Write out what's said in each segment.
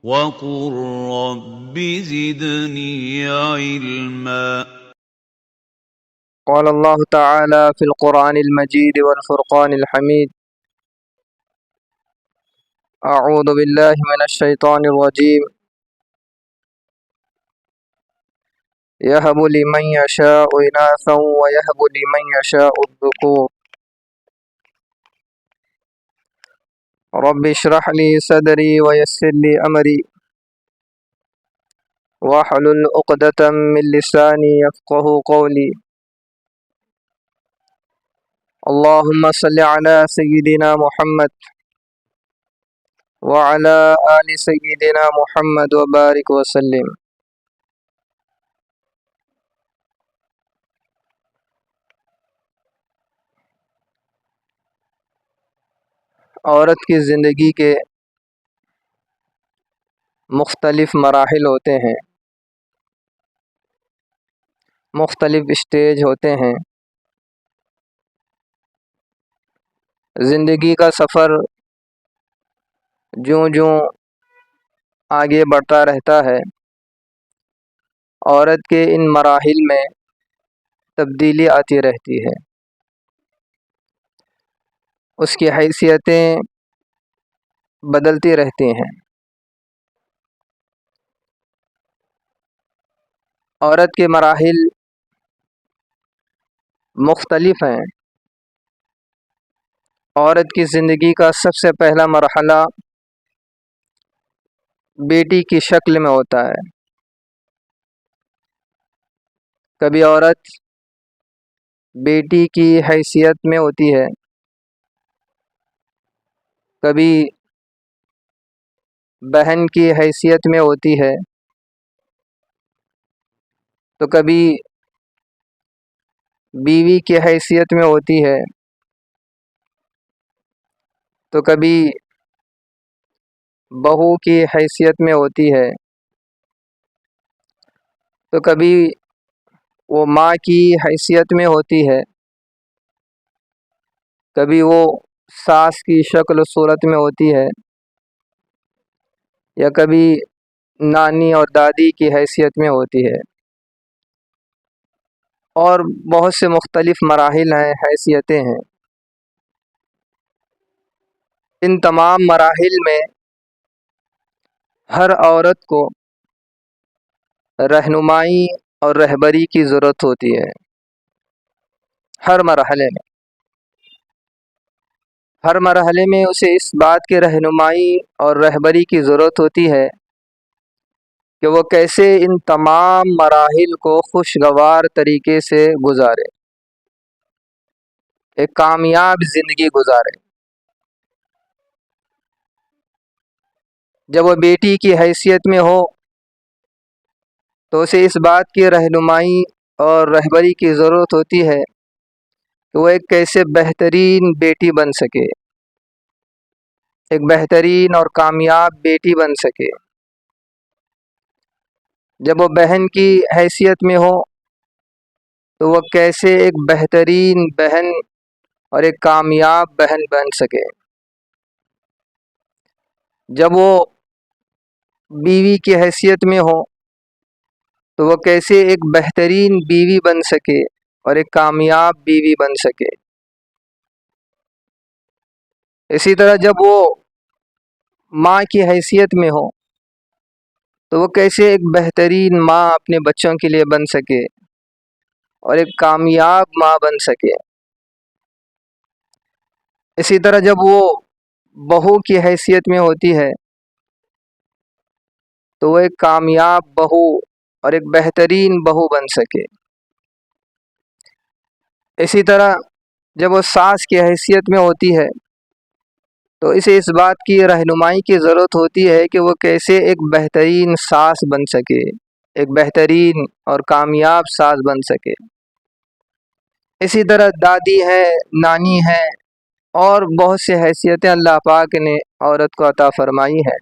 وقل رب زدني علما. قال الله تعالى في القرآن المجيد والفرقان الحميد: أعوذ بالله من الشيطان الرجيم. يهب لمن يشاء إناثا ويهب لمن يشاء الذكور. رب اشرح لي صدري ويسر لي أمري واحلل عقدة من لساني يفقه قولي. اللهم صل على سيدنا محمد وعلى آل سيدنا محمد وبارك وسلم. عورت کی زندگی کے مختلف مراحل ہوتے ہیں، مختلف اسٹیج ہوتے ہیں۔ زندگی کا سفر جوں جوں آگے بڑھتا رہتا ہے، عورت کے ان مراحل میں تبدیلی آتی رہتی ہے، اس کی حیثیتیں بدلتی رہتی ہیں۔ عورت کے مراحل مختلف ہیں۔ عورت کی زندگی کا سب سے پہلا مرحلہ بیٹی کی شکل میں ہوتا ہے۔ کبھی عورت بیٹی کی حیثیت میں ہوتی ہے، کبھی بہن کی حیثیت میں ہوتی ہے، تو کبھی بیوی کی حیثیت میں ہوتی ہے، تو کبھی بہو کی حیثیت میں ہوتی ہے، تو کبھی وہ ماں کی حیثیت میں ہوتی ہے، کبھی وہ ساس کی شکل و صورت میں ہوتی ہے، یا کبھی نانی اور دادی کی حیثیت میں ہوتی ہے، اور بہت سے مختلف مراحل ہیں، حیثیتیں ہیں۔ ان تمام مراحل میں ہر عورت کو رہنمائی اور رہبری کی ضرورت ہوتی ہے۔ ہر مرحلے میں اسے اس بات کی رہنمائی اور رہبری کی ضرورت ہوتی ہے کہ وہ کیسے ان تمام مراحل کو خوشگوار طریقے سے گزارے، ایک کامیاب زندگی گزارے۔ جب وہ بیٹی کی حیثیت میں ہو تو اسے اس بات کی رہنمائی اور رہبری کی ضرورت ہوتی ہے کہ وہ ایک کیسے بہترین بیٹی بن سکے، ایک بہترین اور کامیاب بیٹی بن سکے۔ جب وہ بہن کی حیثیت میں ہو تو وہ کیسے ایک بہترین بہن اور ایک کامیاب بہن بن سکے۔ جب وہ بیوی کی حیثیت میں ہو تو وہ کیسے ایک بہترین بیوی بن سکے اور ایک کامیاب بیوی بن سکے۔ اسی طرح جب وہ ماں کی حیثیت میں ہو تو وہ کیسے ایک بہترین ماں اپنے بچوں کے لیے بن سکے اور ایک کامیاب ماں بن سکے۔ اسی طرح جب وہ بہو کی حیثیت میں ہوتی ہے تو وہ ایک کامیاب بہو اور ایک بہترین بہو بن سکے۔ اسی طرح جب وہ ساس کی حیثیت میں ہوتی ہے تو اسے اس بات کی رہنمائی کی ضرورت ہوتی ہے کہ وہ کیسے ایک بہترین ساس بن سکے، ایک بہترین اور کامیاب ساس بن سکے۔ اسی طرح دادی ہے، نانی ہے، اور بہت سے حیثیتیں اللہ پاک نے عورت کو عطا فرمائی ہے۔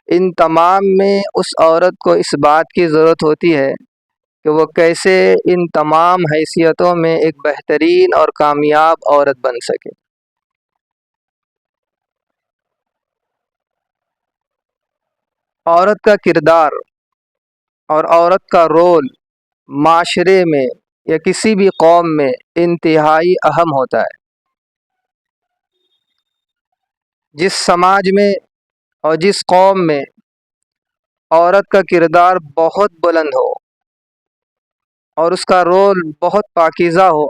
ان تمام میں اس عورت کو اس بات کی ضرورت ہوتی ہے کہ وہ کیسے ان تمام حیثیتوں میں ایک بہترین اور کامیاب عورت بن سکے۔ عورت کا کردار اور عورت کا رول معاشرے میں یا کسی بھی قوم میں انتہائی اہم ہوتا ہے۔ جس سماج میں اور جس قوم میں عورت کا کردار بہت بلند ہو اور اس کا رول بہت پاکیزہ ہو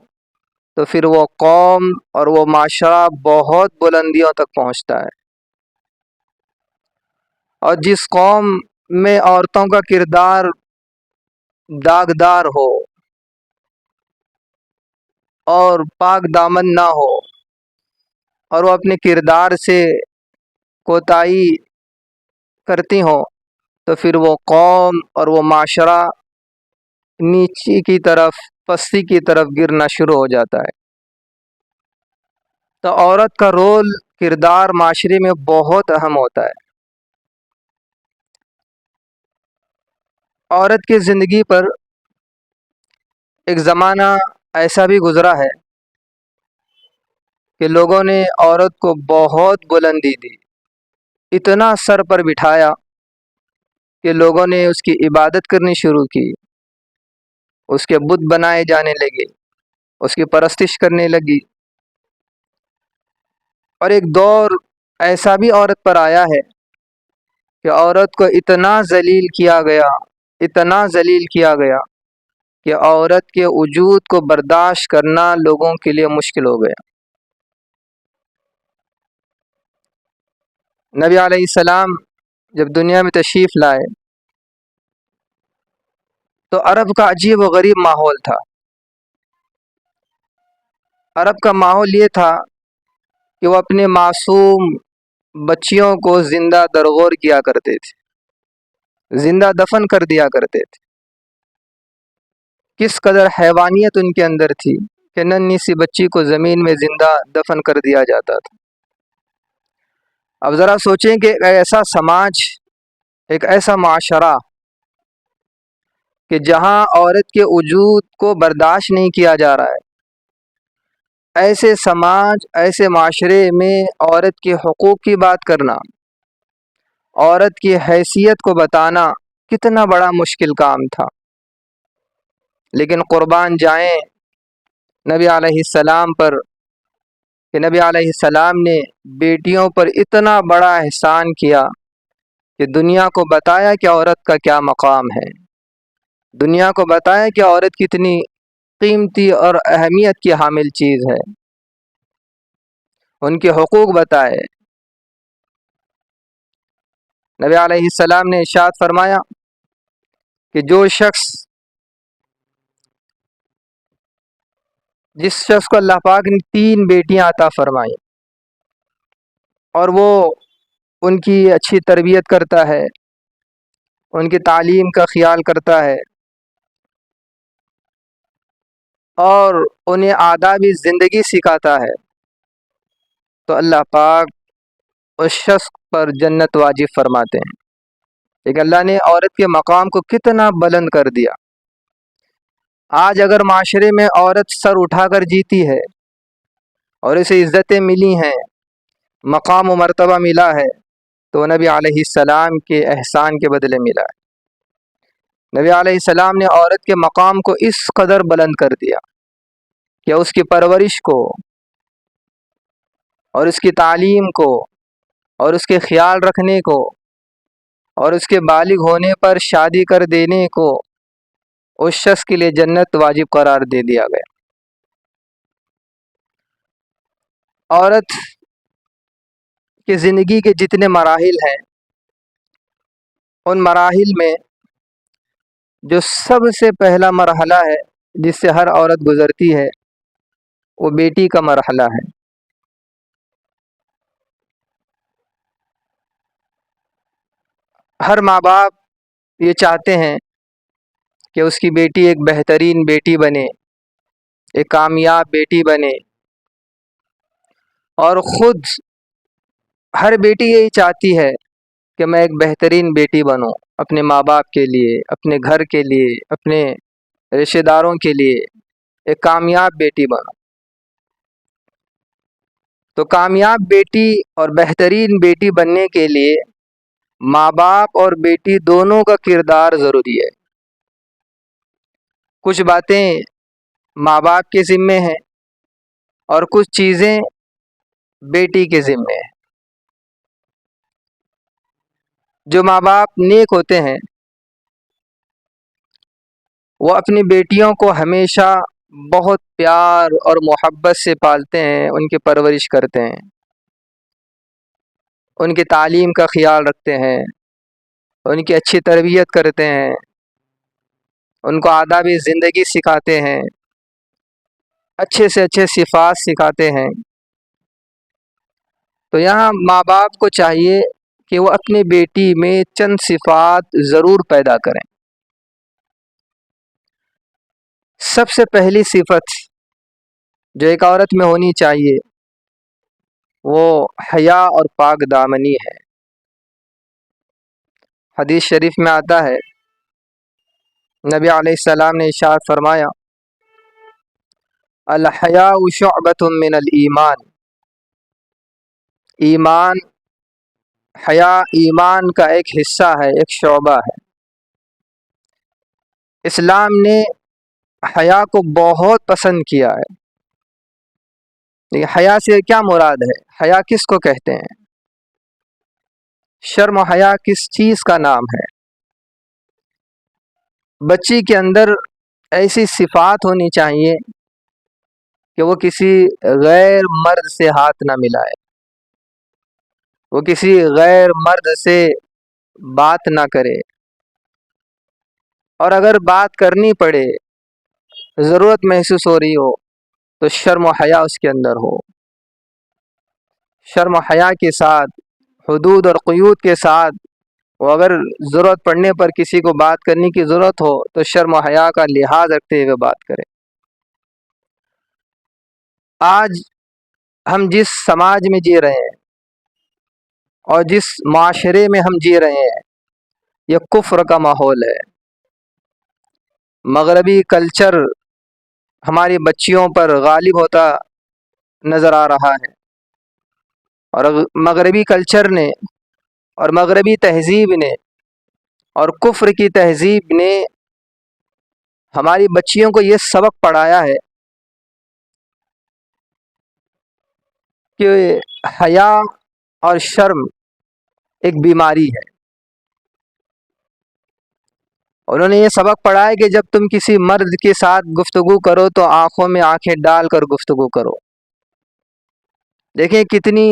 تو پھر وہ قوم اور وہ معاشرہ بہت بلندیوں تک پہنچتا ہے۔ اور جس قوم میں عورتوں کا کردار داغدار ہو اور پاک دامن نہ ہو اور وہ اپنے کردار سے کوتاہی کرتی ہوں تو پھر وہ قوم اور وہ معاشرہ نیچے کی طرف، پستی کی طرف گرنا شروع ہو جاتا ہے۔ تو عورت کا رول، کردار معاشرے میں بہت اہم ہوتا ہے۔ عورت کی زندگی پر ایک زمانہ ایسا بھی گزرا ہے کہ لوگوں نے عورت کو بہت بلندی دی، اتنا سر پر بٹھایا کہ لوگوں نے اس کی عبادت کرنی شروع کی، اس کے بت بنائے جانے لگے، اس کی پرستش کرنے لگی۔ اور ایک دور ایسا بھی عورت پر آیا ہے کہ عورت کو اتنا ذلیل کیا گیا، اتنا ذلیل کیا گیا کہ عورت کے وجود کو برداشت کرنا لوگوں کے لیے مشکل ہو گیا۔ نبی علیہ السلام جب دنیا میں تشریف لائے تو عرب کا عجیب و غریب ماحول تھا۔ عرب کا ماحول یہ تھا کہ وہ اپنے معصوم بچیوں کو زندہ درغور کیا کرتے تھے، زندہ دفن کر دیا کرتے تھے۔ کس قدر حیوانیت ان کے اندر تھی کہ ننھی سی بچی کو زمین میں زندہ دفن کر دیا جاتا تھا۔ اب ذرا سوچیں کہ ایک ایسا سماج، ایک ایسا معاشرہ کہ جہاں عورت کے وجود کو برداشت نہیں کیا جا رہا ہے، ایسے سماج، ایسے معاشرے میں عورت کے حقوق کی بات کرنا، عورت کی حیثیت کو بتانا کتنا بڑا مشکل کام تھا۔ لیکن قربان جائیں نبی علیہ السلام پر کہ نبی علیہ السلام نے بیٹیوں پر اتنا بڑا احسان کیا کہ دنیا کو بتایا کہ عورت کا کیا مقام ہے، دنیا کو بتایا کہ عورت کتنی قیمتی اور اہمیت کی حامل چیز ہے، ان کے حقوق بتائے۔ نبی علیہ السلام نے ارشاد فرمایا کہ جس شخص کو اللہ پاک نے 3 بیٹیاں عطا فرمائیں اور وہ ان کی اچھی تربیت کرتا ہے، ان کی تعلیم کا خیال کرتا ہے اور انہیں آداب زندگی سکھاتا ہے، تو اللہ پاک اس شخص پر جنت واجب فرماتے ہیں۔ لیکن اللہ نے عورت کے مقام کو کتنا بلند کر دیا۔ آج اگر معاشرے میں عورت سر اٹھا کر جیتی ہے اور اسے عزتیں ملی ہیں، مقام و مرتبہ ملا ہے، تو نبی علیہ السلام کے احسان کے بدلے ملا ہے۔ نبی علیہ السلام نے عورت کے مقام کو اس قدر بلند کر دیا کہ اس کی پرورش کو اور اس کی تعلیم کو اور اس کے خیال رکھنے کو اور اس کے بالغ ہونے پر شادی کر دینے کو اس شخص کے لیے جنت واجب قرار دے دیا گیا۔ عورت کی زندگی کے جتنے مراحل ہیں، ان مراحل میں جو سب سے پہلا مرحلہ ہے جس سے ہر عورت گزرتی ہے، وہ بیٹی کا مرحلہ ہے۔ ہر ماں باپ یہ چاہتے ہیں کہ اس کی بیٹی ایک بہترین بیٹی بنے، ایک کامیاب بیٹی بنے، اور خود ہر بیٹی یہی چاہتی ہے کہ میں ایک بہترین بیٹی بنوں، اپنے ماں باپ کے لیے، اپنے گھر کے لیے، اپنے رشتہ داروں کے لیے ایک کامیاب بیٹی بنوں۔ تو کامیاب بیٹی اور بہترین بیٹی بننے کے لیے ماں باپ اور بیٹی دونوں کا کردار ضروری ہے۔ کچھ باتیں ماں باپ کے ذمے ہیں اور کچھ چیزیں بیٹی کے ذمے ہیں۔ جو ماں باپ نیک ہوتے ہیں وہ اپنی بیٹیوں کو ہمیشہ بہت پیار اور محبت سے پالتے ہیں، ان کی پرورش کرتے ہیں، ان کی تعلیم کا خیال رکھتے ہیں، ان کی اچھی تربیت کرتے ہیں، ان کو آداب زندگی سکھاتے ہیں، اچھے سے اچھے صفات سکھاتے ہیں۔ تو یہاں ماں باپ کو چاہیے کہ وہ اپنی بیٹی میں چند صفات ضرور پیدا کریں۔ سب سے پہلی صفت جو ایک عورت میں ہونی چاہیے وہ حیا اور پاک دامنی ہے۔ حدیث شریف میں آتا ہے، نبی علیہ السلام نے ارشاد فرمایا، الحیاء شعبۃ من الایمان، حیا ایمان کا ایک حصہ ہے، ایک شعبہ ہے۔ اسلام نے حیا کو بہت پسند کیا ہے۔ لیکن حیا سے کیا مراد ہے؟ حیا کس کو کہتے ہیں؟ شرم و حیا کس چیز کا نام ہے؟ بچی کے اندر ایسی صفات ہونی چاہیے کہ وہ کسی غیر مرد سے ہاتھ نہ ملائے، وہ کسی غیر مرد سے بات نہ کرے، اور اگر بات کرنی پڑے، ضرورت محسوس ہو رہی ہو تو شرم و حیا اس کے اندر ہو۔ شرم و حیا کے ساتھ، حدود اور قیود کے ساتھ، وہ اگر ضرورت پڑنے پر کسی کو بات کرنے کی ضرورت ہو تو شرم و حیا کا لحاظ رکھتے ہوئے بات کرے۔ آج ہم جس سماج میں جی رہے ہیں اور جس معاشرے میں ہم جی رہے ہیں یہ کفر کا ماحول ہے۔ مغربی کلچر ہماری بچیوں پر غالب ہوتا نظر آ رہا ہے، اور مغربی کلچر نے اور مغربی تہذیب نے اور کفر کی تہذیب نے ہماری بچیوں کو یہ سبق پڑھایا ہے کہ حیا اور شرم ایک بیماری ہے۔ انہوں نے یہ سبق پڑھا ہے کہ جب تم کسی مرد کے ساتھ گفتگو کرو تو آنکھوں میں آنکھیں ڈال کر گفتگو کرو۔ دیکھیں کتنی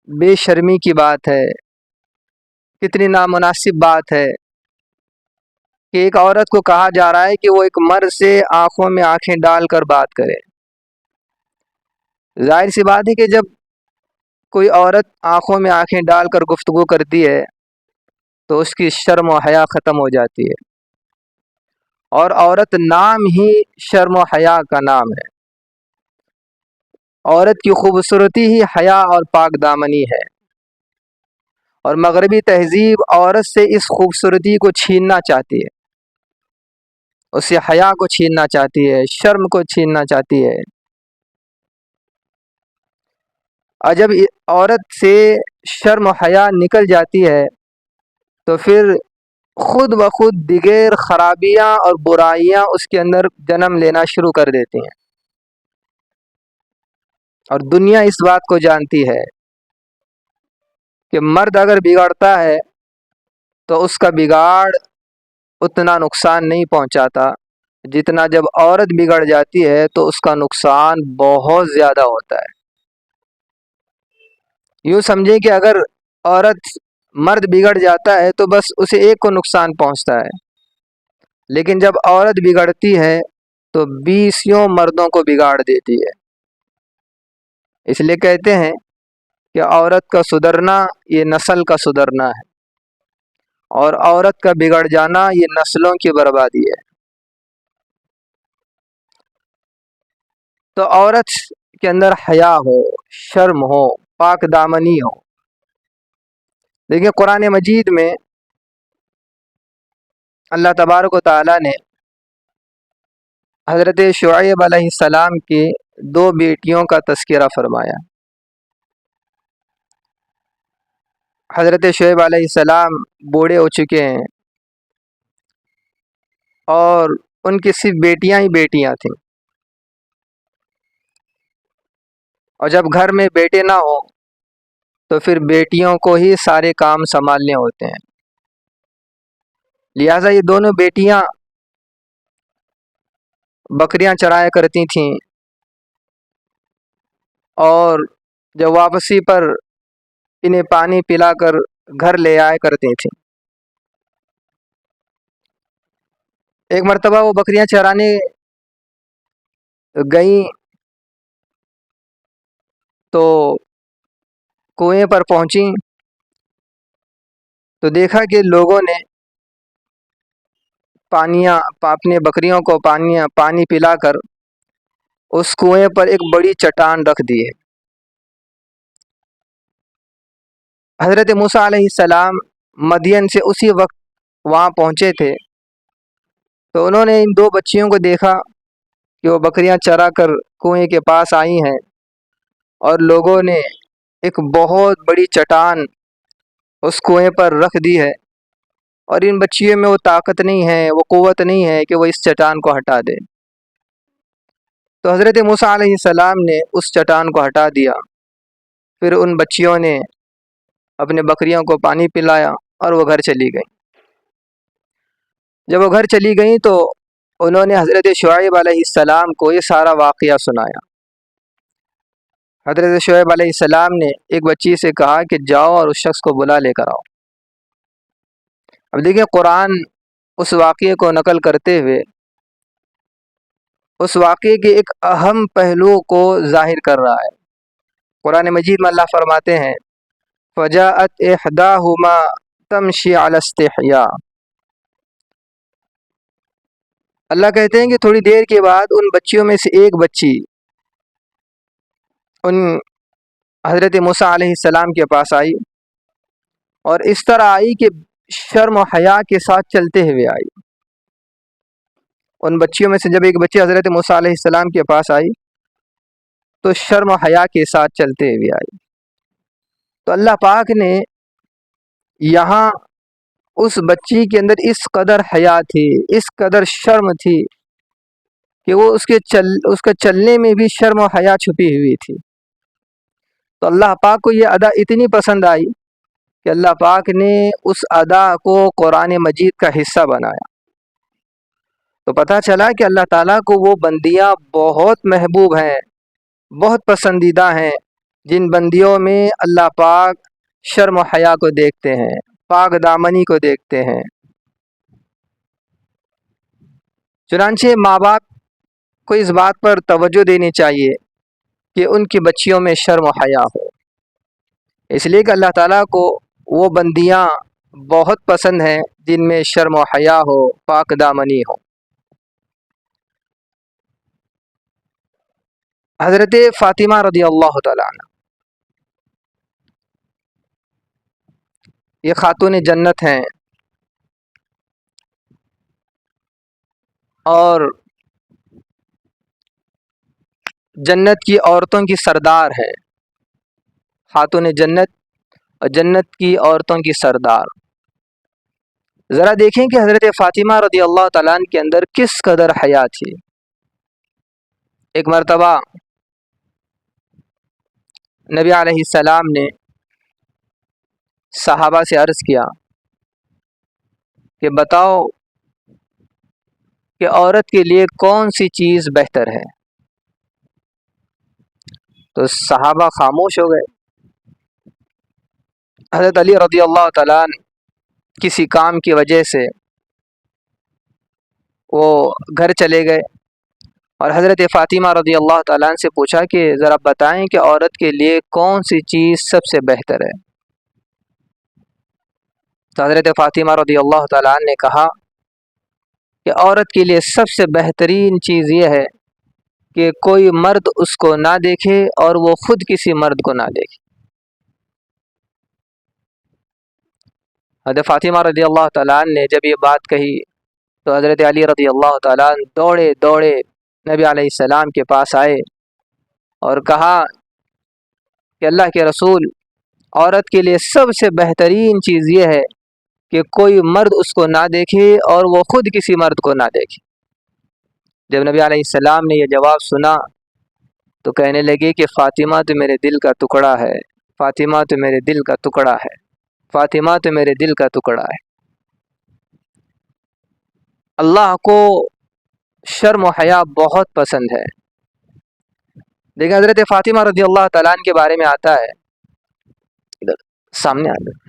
بے شرمی کی بات ہے، کتنی نامناسب بات ہے کہ ایک عورت کو کہا جا رہا ہے کہ وہ ایک مرد سے آنکھوں میں آنکھیں ڈال کر بات کرے۔ ظاہر سی بات ہے کہ جب کوئی عورت آنکھوں میں آنکھیں ڈال کر گفتگو کرتی ہے تو اس کی شرم و حیا ختم ہو جاتی ہے، اور عورت نام ہی شرم و حیا کا نام ہے۔ عورت کی خوبصورتی ہی حیا اور پاک دامنی ہے، اور مغربی تہذیب عورت سے اس خوبصورتی کو چھیننا چاہتی ہے، اس سے حیا کو چھیننا چاہتی ہے، شرم کو چھیننا چاہتی ہے۔ اور جب عورت سے شرم و حیا نکل جاتی ہے تو پھر خود بخود دیگر خرابیاں اور برائیاں اس کے اندر جنم لینا شروع کر دیتی ہیں، اور دنیا اس بات کو جانتی ہے کہ مرد اگر بگڑتا ہے تو اس کا بگاڑ اتنا نقصان نہیں پہنچاتا جتنا جب عورت بگڑ جاتی ہے تو اس کا نقصان بہت زیادہ ہوتا ہے۔ یوں سمجھیں کہ اگر مرد بگڑ جاتا ہے تو بس اسے ایک کو نقصان پہنچتا ہے، لیکن جب عورت بگڑتی ہے تو 20 مردوں کو بگاڑ دیتی ہے۔ اس لیے کہتے ہیں کہ عورت کا سدھرنا یہ نسل کا سدھرنا ہے، اور عورت کا بگڑ جانا یہ نسلوں کی بربادی ہے۔ تو عورت کے اندر حیا ہو، شرم ہو، پاک دامنی ہو۔ دیکھیں قرآن مجید میں اللہ تبارک و تعالی نے حضرت شعیب علیہ السلام کی 2 بیٹیوں کا تذکرہ فرمایا۔ حضرت شعیب علیہ السلام بوڑھے ہو چکے ہیں اور ان کی صرف بیٹیاں ہی بیٹیاں تھیں، اور جب گھر میں بیٹے نہ ہوں تو پھر بیٹیوں کو ہی سارے کام سنبھالنے ہوتے ہیں۔ لہٰذا یہ دونوں بیٹیاں بکریاں چرایا کرتی تھیں اور جب واپسی پر انہیں پانی پلا کر گھر لے آیا کرتی تھیں۔ ایک مرتبہ وہ بکریاں چرانے گئیں تو کنویں پر پہنچیں تو دیکھا کہ لوگوں نے اپنے بکریوں کو پانی پلا کر اس کنویں پر ایک بڑی چٹان رکھ دی ہے۔ حضرت موسیٰ علیہ السلام مدین سے اسی وقت وہاں پہنچے تھے، تو انہوں نے ان دو بچیوں کو دیکھا کہ وہ بکریاں چرا کر کنویں کے پاس آئی ہیں، اور لوگوں نے ایک بہت بڑی چٹان اس کنویں پر رکھ دی ہے، اور ان بچیوں میں وہ طاقت نہیں ہے، وہ قوت نہیں ہے کہ وہ اس چٹان کو ہٹا دے۔ تو حضرت موسیٰ علیہ السلام نے اس چٹان کو ہٹا دیا، پھر ان بچیوں نے اپنے بکریوں کو پانی پلایا اور وہ گھر چلی گئیں۔ جب وہ گھر چلی گئیں تو انہوں نے حضرت شعیب علیہ السلام کو یہ سارا واقعہ سنایا۔ حضرت شعیب علیہ السلام نے ایک بچی سے کہا کہ جاؤ اور اس شخص کو بلا لے کر آؤ۔ اب دیکھیں، قرآن اس واقعے کو نقل کرتے ہوئے اس واقعے کے ایک اہم پہلو کو ظاہر کر رہا ہے۔ قرآن مجید میں اللہ فرماتے ہیں فَجَاءَتْ إِحْدَاهُمَا تَمْشِي عَلَى اسْتِحْيَاءٍ۔ اللہ کہتے ہیں کہ تھوڑی دیر کے بعد ان بچیوں میں سے ایک بچی ان حضرت موسیٰ علیہ السلام کے پاس آئی، اور اس طرح آئی کہ شرم و حیا کے ساتھ چلتے ہوئے آئی۔ ان بچیوں میں سے جب ایک بچی حضرت موسیٰ علیہ السلام کے پاس آئی تو شرم و حیا کے ساتھ چلتے ہوئے آئی۔ تو اللہ پاک نے یہاں اس بچی کے اندر اس قدر حیا تھی، اس قدر شرم تھی کہ وہ اس کے چلنے میں بھی شرم و حیا چھپی ہوئی تھی۔ تو اللہ پاک کو یہ ادا اتنی پسند آئی کہ اللہ پاک نے اس ادا کو قرآن مجید کا حصہ بنایا۔ تو پتہ چلا کہ اللہ تعالیٰ کو وہ بندیاں بہت محبوب ہیں، بہت پسندیدہ ہیں، جن بندیوں میں اللہ پاک شرم و حیا کو دیکھتے ہیں، پاک دامنی کو دیکھتے ہیں۔ چنانچہ ماں باپ کو اس بات پر توجہ دینی چاہیے کہ ان کی بچیوں میں شرم و حیا ہو، اس لیے کہ اللہ تعالیٰ کو وہ بندیاں بہت پسند ہیں جن میں شرم و حیا ہو، پاک دامنی ہو۔ حضرت فاطمہ رضی اللہ تعالیٰ عنہ یہ خاتون جنت ہیں اور جنت کی عورتوں کی سردار ہے، خاتون جنت اور جنت کی عورتوں کی سردار۔ ذرا دیکھیں کہ حضرت فاطمہ رضی اللہ تعالیٰ عنہ کے اندر کس قدر حیا تھی۔ ایک مرتبہ نبی علیہ السلام نے صحابہ سے عرض کیا کہ بتاؤ کہ عورت کے لیے کون سی چیز بہتر ہے؟ تو صحابہ خاموش ہو گئے۔ حضرت علی رضی اللہ تعالیٰ عنہ کسی کام کی وجہ سے وہ گھر چلے گئے، اور حضرت فاطمہ رضی اللہ تعالیٰ عنہ سے پوچھا کہ ذرا بتائیں کہ عورت کے لیے کون سی چیز سب سے بہتر ہے؟ تو حضرت فاطمہ رضی اللہ تعالیٰ عنہ نے کہا کہ عورت کے لیے سب سے بہترین چیز یہ ہے کہ کوئی مرد اس کو نہ دیکھے اور وہ خود کسی مرد کو نہ دیکھے۔ حضرت فاطمہ رضی اللہ تعالیٰ عنہ نے جب یہ بات کہی تو حضرت علی رضی اللہ تعالیٰ عنہ دوڑے دوڑے نبی علیہ السلام کے پاس آئے اور کہا کہ اللہ کے رسول، عورت کے لیے سب سے بہترین چیز یہ ہے کہ کوئی مرد اس کو نہ دیکھے اور وہ خود کسی مرد کو نہ دیکھے۔ جب نبی علیہ السلام نے یہ جواب سنا تو کہنے لگے کہ فاطمہ تو میرے دل کا ٹکڑا ہے، فاطمہ تو میرے دل کا ٹکڑا ہے، فاطمہ تو میرے دل کا ٹکڑا ہے۔ اللہ کو شرم و حیا بہت پسند ہے۔ دیکھیں حضرت فاطمہ رضی اللہ تعالیٰ عنہ کے بارے میں آتا ہے، ادھر سامنے آ جائے۔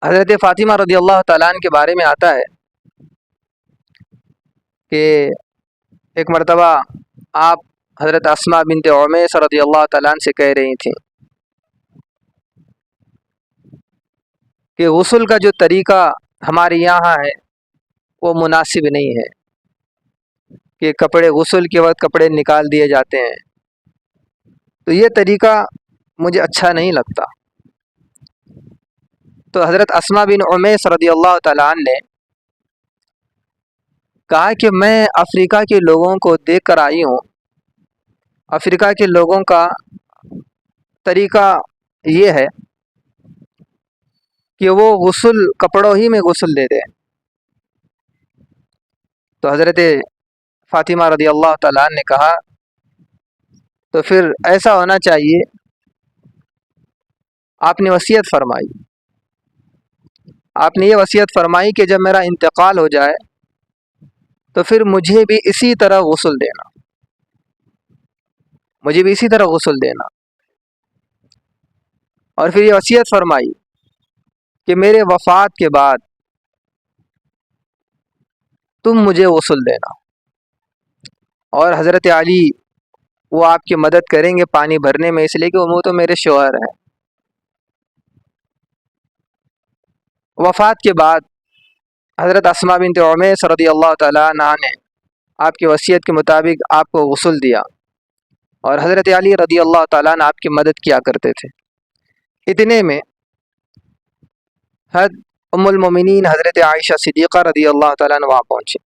حضرت فاطمہ رضی اللہ تعالیٰ عنہ کے بارے میں آتا ہے کہ ایک مرتبہ آپ حضرت اسماء بنت عمیس رضی اللہ تعالیٰ عنہ سے کہہ رہی تھیں کہ غسل کا جو طریقہ ہمارے یہاں ہے وہ مناسب نہیں ہے کہ کپڑے غسل کے وقت کپڑے نکال دیے جاتے ہیں، تو یہ طریقہ مجھے اچھا نہیں لگتا۔ تو حضرت اسماء بن عمیس رضی اللہ تعالیٰ عنہ نے کہا کہ میں افریقہ کے لوگوں کو دیکھ کر آئی ہوں، افریقہ کے لوگوں کا طریقہ یہ ہے کہ وہ غسل کپڑوں ہی میں غسل دیتے ہیں۔ تو حضرت فاطمہ رضی اللہ تعالیٰ عنہ نے کہا تو پھر ایسا ہونا چاہیے، آپ نے وصیت فرمائی، آپ نے یہ وصیت فرمائی کہ جب میرا انتقال ہو جائے تو پھر مجھے بھی اسی طرح غسل دینا، مجھے بھی اسی طرح غسل دینا۔ اور پھر یہ وصیت فرمائی کہ میرے وفات کے بعد تم مجھے غسل دینا، اور حضرت علی وہ آپ کی مدد کریں گے پانی بھرنے میں، اس لیے کہ وہ تو میرے شوہر ہیں۔ وفات کے بعد حضرت اسماء بنت عمیس رضی اللہ تعالیٰ عنہ نے آپ کی وصیت کے مطابق آپ کو غسل دیا، اور حضرت علی رضی اللہ تعالیٰ عنہ آپ کی مدد کیا کرتے تھے۔ اتنے میں ام المومنین حضرت عائشہ صدیقہ رضی اللہ تعالیٰ عنہ وہاں پہنچے،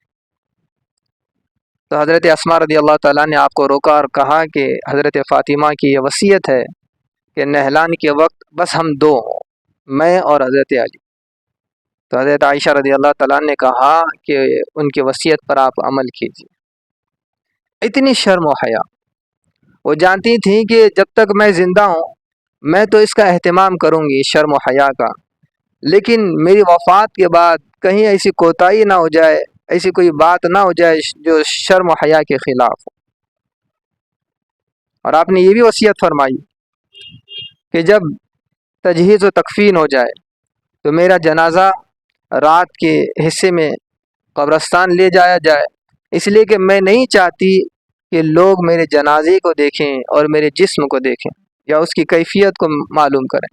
تو حضرت اسماء رضی اللہ تعالیٰ نے آپ کو روکا اور کہا کہ حضرت فاطمہ کی یہ وصیت ہے کہ نہلان کے وقت بس ہم دو ہوں، میں اور حضرت علی۔ تو حضرت عائشہ رضی اللہ تعالیٰ نے کہا کہ ان کی وصیت پر آپ عمل کیجیے۔ اتنی شرم و حیا، وہ جانتی تھیں کہ جب تک میں زندہ ہوں میں تو اس کا اہتمام کروں گی شرم و حیا کا، لیکن میری وفات کے بعد کہیں ایسی کوتاہی نہ ہو جائے، ایسی کوئی بات نہ ہو جائے جو شرم و حیا کے خلاف ہو۔ اور آپ نے یہ بھی وصیت فرمائی کہ جب تجہیز و تکفین ہو جائے تو میرا جنازہ رات کے حصے میں قبرستان لے جایا جائے، اس لیے کہ میں نہیں چاہتی کہ لوگ میرے جنازے کو دیکھیں اور میرے جسم کو دیکھیں یا اس کی کیفیت کو معلوم کریں،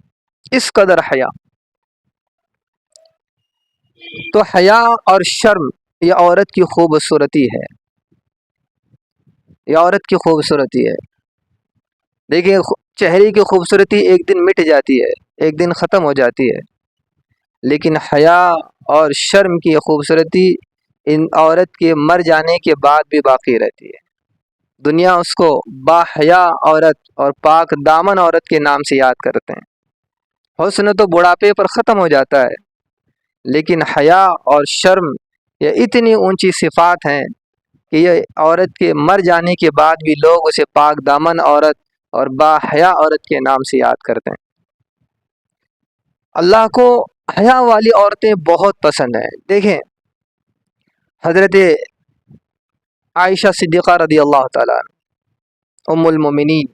اس قدر حیا۔ تو حیا اور شرم یہ عورت کی خوبصورتی ہے، یہ عورت کی خوبصورتی ہے۔ دیکھیں چہرے کی خوبصورتی ایک دن مٹ جاتی ہے، ایک دن ختم ہو جاتی ہے، لیکن حیا اور شرم کی خوبصورتی ان عورت کے مر جانے کے بعد بھی باقی رہتی ہے۔ دنیا اس کو با حیا عورت اور پاک دامن عورت کے نام سے یاد کرتے ہیں۔ حسن تو بڑھاپے پر ختم ہو جاتا ہے، لیکن حیا اور شرم یہ اتنی اونچی صفات ہیں کہ یہ عورت کے مر جانے کے بعد بھی لوگ اسے پاک دامن عورت اور با حیا عورت کے نام سے یاد کرتے ہیں۔ اللہ کو حیا والی عورتیں بہت پسند ہیں۔ دیکھیں حضرت عائشہ صدیقہ رضی اللہ تعالیٰ ام المومنین،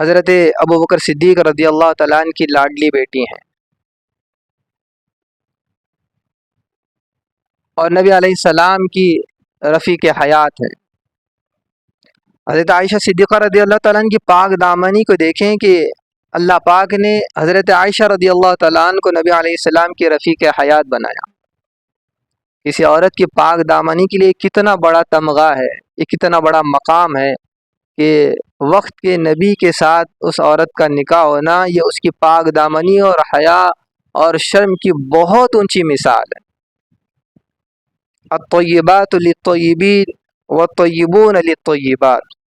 حضرت ابو بکر صدیق رضی اللہ تعالیٰ عنہ کی لاڈلی بیٹی ہیں، اور نبی علیہ السلام کی رفیق حیات ہیں۔ حضرت عائشہ صدیقہ رضی اللہ تعالیٰ عنہ کی پاک دامنی کو دیکھیں کہ اللہ پاک نے حضرت عائشہ رضی اللہ تعالیٰ عنہ کو نبی علیہ السلام کی رفیق حیات بنایا۔ کسی عورت کی پاک دامنی کے لیے کتنا بڑا تمغہ ہے، یہ کتنا بڑا مقام ہے کہ وقت کے نبی کے ساتھ اس عورت کا نکاح ہونا، یہ اس کی پاک دامنی اور حیا اور شرم کی بہت اونچی مثال ہے۔ الطیبات للطیبین وَالطَّيِّبُونَ لِلطَّيِّبَاتِ۔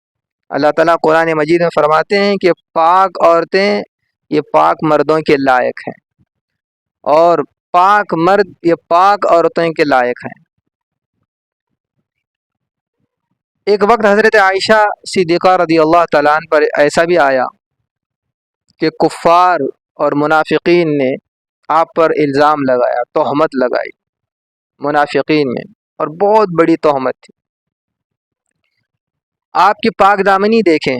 اللہ تعالیٰ قرآن مجید میں فرماتے ہیں کہ پاک عورتیں یہ پاک مردوں کے لائق ہیں، اور پاک مرد یہ پاک عورتوں کے لائق ہیں۔ ایک وقت حضرت عائشہ صدیقہ رضی اللہ تعالیٰ عنہ پر ایسا بھی آیا کہ کفار اور منافقین نے آپ پر الزام لگایا، تہمت لگائی منافقین میں، اور بہت بڑی تہمت تھی۔ آپ کی پاک دامنی دیکھیں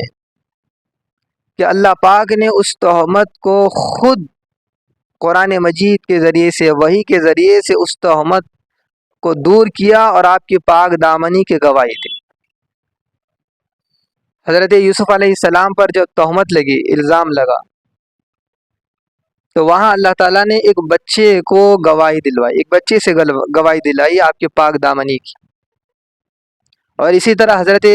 کہ اللہ پاک نے اس تہمت کو خود قرآن مجید کے ذریعے سے، وحی کے ذریعے سے اس تہمت کو دور کیا اور آپ کی پاک دامنی کی گواہی دی۔ حضرت یوسف علیہ السلام پر جب تہمت لگی، الزام لگا، تو وہاں اللہ تعالیٰ نے ایک بچے کو گواہی دلوائی، ایک بچے سے گواہی دلائی آپ کے پاک دامنی کی۔ اور اسی طرح حضرت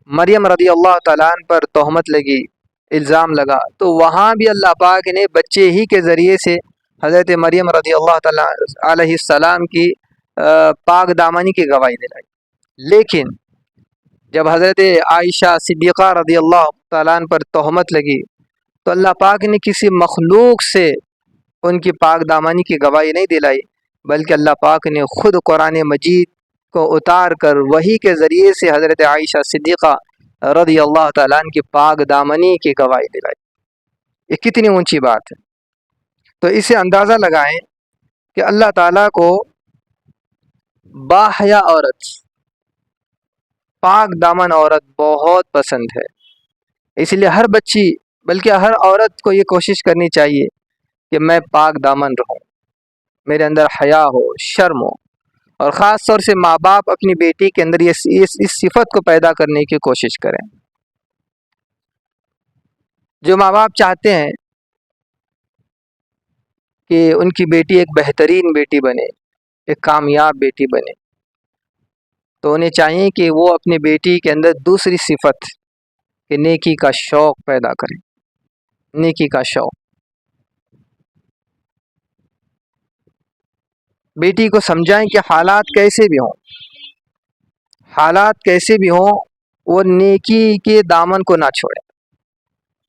مریم رضی اللہ تعالیٰ عنہ پر تہمت لگی، الزام لگا، تو وہاں بھی اللہ پاک نے بچے ہی کے ذریعے سے حضرت مریم رضی اللہ تعالیٰ علیہ السلام کی پاک دامنی کی گواہی دلائی۔ لیکن جب حضرت عائشہ صدیقہ رضی اللہ تعالیٰ عنہ پر تہمت لگی تو اللہ پاک نے کسی مخلوق سے ان کی پاک دامنی کی گواہی نہیں دلائی، بلکہ اللہ پاک نے خود قرآن مجید کو اتار کر وحی کے ذریعے سے حضرت عائشہ صدیقہ رضی اللہ تعالیٰ عنہ کی پاک دامنی کی گواہی دلائی۔ یہ کتنی اونچی بات ہے۔ تو اسے اندازہ لگائیں کہ اللہ تعالیٰ کو باحیا عورت، پاک دامن عورت بہت پسند ہے۔ اس لیے ہر بچی، بلکہ ہر عورت کو یہ کوشش کرنی چاہیے کہ میں پاک دامن رہوں، میرے اندر حیا ہو، شرم ہو، اور خاص طور سے ماں باپ اپنی بیٹی کے اندر اس صفت کو پیدا کرنے کی کوشش کریں۔ جو ماں باپ چاہتے ہیں کہ ان کی بیٹی ایک بہترین بیٹی بنے، ایک کامیاب بیٹی بنے، تو انہیں چاہیے کہ وہ اپنی بیٹی کے اندر دوسری صفت کہ نیکی کا شوق پیدا کریں، نیکی کا شوق۔ بیٹی کو سمجھائیں کہ حالات کیسے بھی ہوں، حالات کیسے بھی ہوں، وہ نیکی کے دامن کو نہ چھوڑے،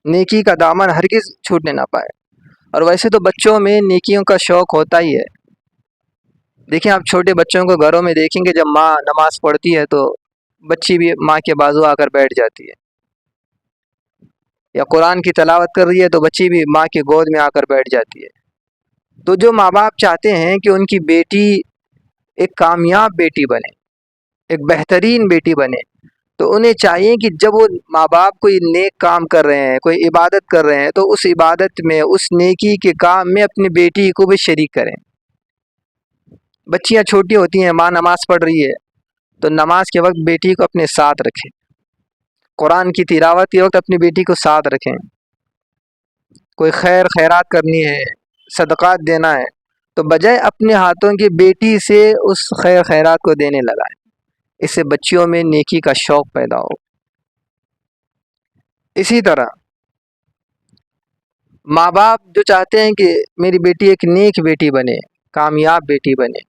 نیکی کا دامن ہرگز چھوٹنے نہ پائے۔ اور ویسے تو بچوں میں نیکیوں کا شوق ہوتا ہی ہے۔ دیکھیں آپ چھوٹے بچوں کو گھروں میں دیکھیں گے، جب ماں نماز پڑھتی ہے تو بچی بھی ماں کے بازو آ کر بیٹھ جاتی ہے، یا قرآن کی تلاوت کر رہی ہے تو بچی بھی ماں کی گود میں آ کر بیٹھ جاتی ہے۔ تو جو ماں باپ چاہتے ہیں کہ ان کی بیٹی ایک کامیاب بیٹی بنے، ایک بہترین بیٹی بنے، تو انہیں چاہیے کہ جب وہ ماں باپ کوئی نیک کام کر رہے ہیں، کوئی عبادت کر رہے ہیں، تو اس عبادت میں، اس نیکی کے کام میں اپنی بیٹی کو بھی شریک کریں۔ بچیاں چھوٹی ہوتی ہیں، ماں نماز پڑھ رہی ہے تو نماز کے وقت بیٹی کو اپنے ساتھ رکھیں، قرآن کی تلاوت کے وقت اپنی بیٹی کو ساتھ رکھیں، کوئی خیرات کرنی ہے، صدقات دینا ہے، تو بجائے اپنے ہاتھوں کی بیٹی سے اس خیرات کو دینے لگائیں، اس سے بچیوں میں نیکی کا شوق پیدا ہو۔ اسی طرح ماں باپ جو چاہتے ہیں کہ میری بیٹی ایک نیک بیٹی بنے، کامیاب بیٹی بنے،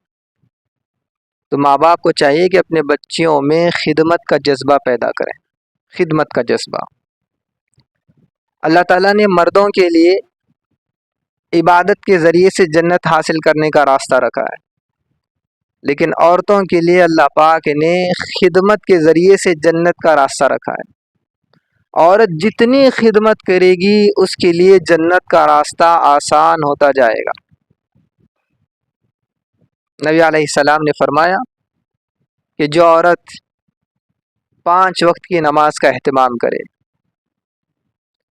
تو ماں باپ کو چاہیے کہ اپنے بچیوں میں خدمت کا جذبہ پیدا کریں، خدمت کا جذبہ۔ اللہ تعالیٰ نے مردوں کے لیے عبادت کے ذریعے سے جنت حاصل کرنے کا راستہ رکھا ہے، لیکن عورتوں کے لیے اللہ پاک نے خدمت کے ذریعے سے جنت کا راستہ رکھا ہے۔ عورت جتنی خدمت کرے گی اس کے لیے جنت کا راستہ آسان ہوتا جائے گا۔ نبی علیہ السلام نے فرمایا کہ جو عورت 5 وقت کی نماز کا اہتمام کرے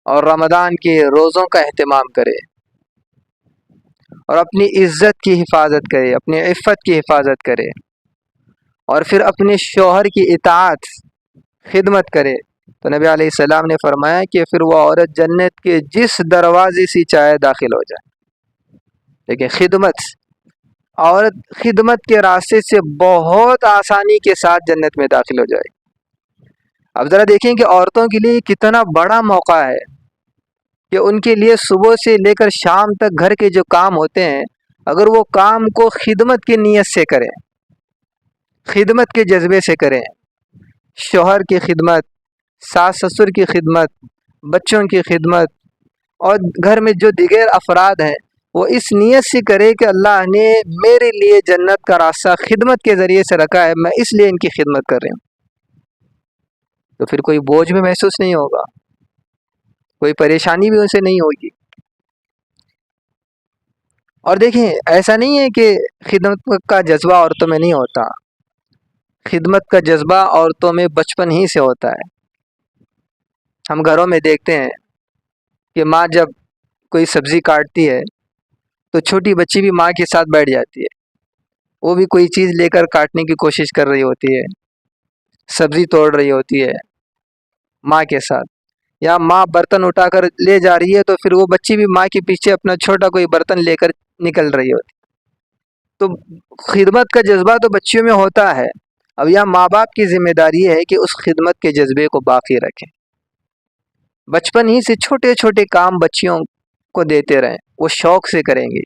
اور رمضان کے روزوں کا اہتمام کرے اور اپنی عزت کی حفاظت کرے، اپنی عفت کی حفاظت کرے، اور پھر اپنے شوہر کی اطاعت، خدمت کرے، تو نبی علیہ السلام نے فرمایا کہ پھر وہ عورت جنت کے جس دروازے سے چاہے داخل ہو جائے۔ لیکن خدمت، عورت خدمت کے راستے سے بہت آسانی کے ساتھ جنت میں داخل ہو جائے۔ اب ذرا دیکھیں کہ عورتوں کے لیے کتنا بڑا موقع ہے کہ ان کے لیے صبح سے لے کر شام تک گھر کے جو کام ہوتے ہیں، اگر وہ کام کو خدمت کی نیت سے کریں، خدمت کے جذبے سے کریں، شوہر کی خدمت، ساس سسر کی خدمت، بچوں کی خدمت، اور گھر میں جو دیگر افراد ہیں وہ اس نیت سے کرے کہ اللہ نے میرے لیے جنت کا راستہ خدمت کے ذریعے سے رکھا ہے، میں اس لیے ان کی خدمت کر رہی ہوں، تو پھر کوئی بوجھ بھی محسوس نہیں ہوگا، کوئی پریشانی بھی اسے نہیں ہوگی۔ اور دیکھیں، ایسا نہیں ہے کہ خدمت کا جذبہ عورتوں میں نہیں ہوتا، خدمت کا جذبہ عورتوں میں بچپن ہی سے ہوتا ہے۔ ہم گھروں میں دیکھتے ہیں کہ ماں جب کوئی سبزی کاٹتی ہے تو چھوٹی بچی بھی ماں کے ساتھ بیٹھ جاتی ہے، وہ بھی کوئی چیز لے کر کاٹنے کی کوشش کر رہی ہوتی ہے، سبزی توڑ رہی ہوتی ہے ماں کے ساتھ، یا ماں برتن اٹھا کر لے جا رہی ہے تو پھر وہ بچی بھی ماں کے پیچھے اپنا چھوٹا کوئی برتن لے کر نکل رہی ہوتی، تو خدمت کا جذبہ تو بچیوں میں ہوتا ہے۔ اب یہاں ماں باپ کی ذمہ داری ہے کہ اس خدمت کے جذبے کو باقی رکھیں، بچپن ہی سے چھوٹے چھوٹے کام بچیوں کو دیتے رہیں، وہ شوق سے کریں گے،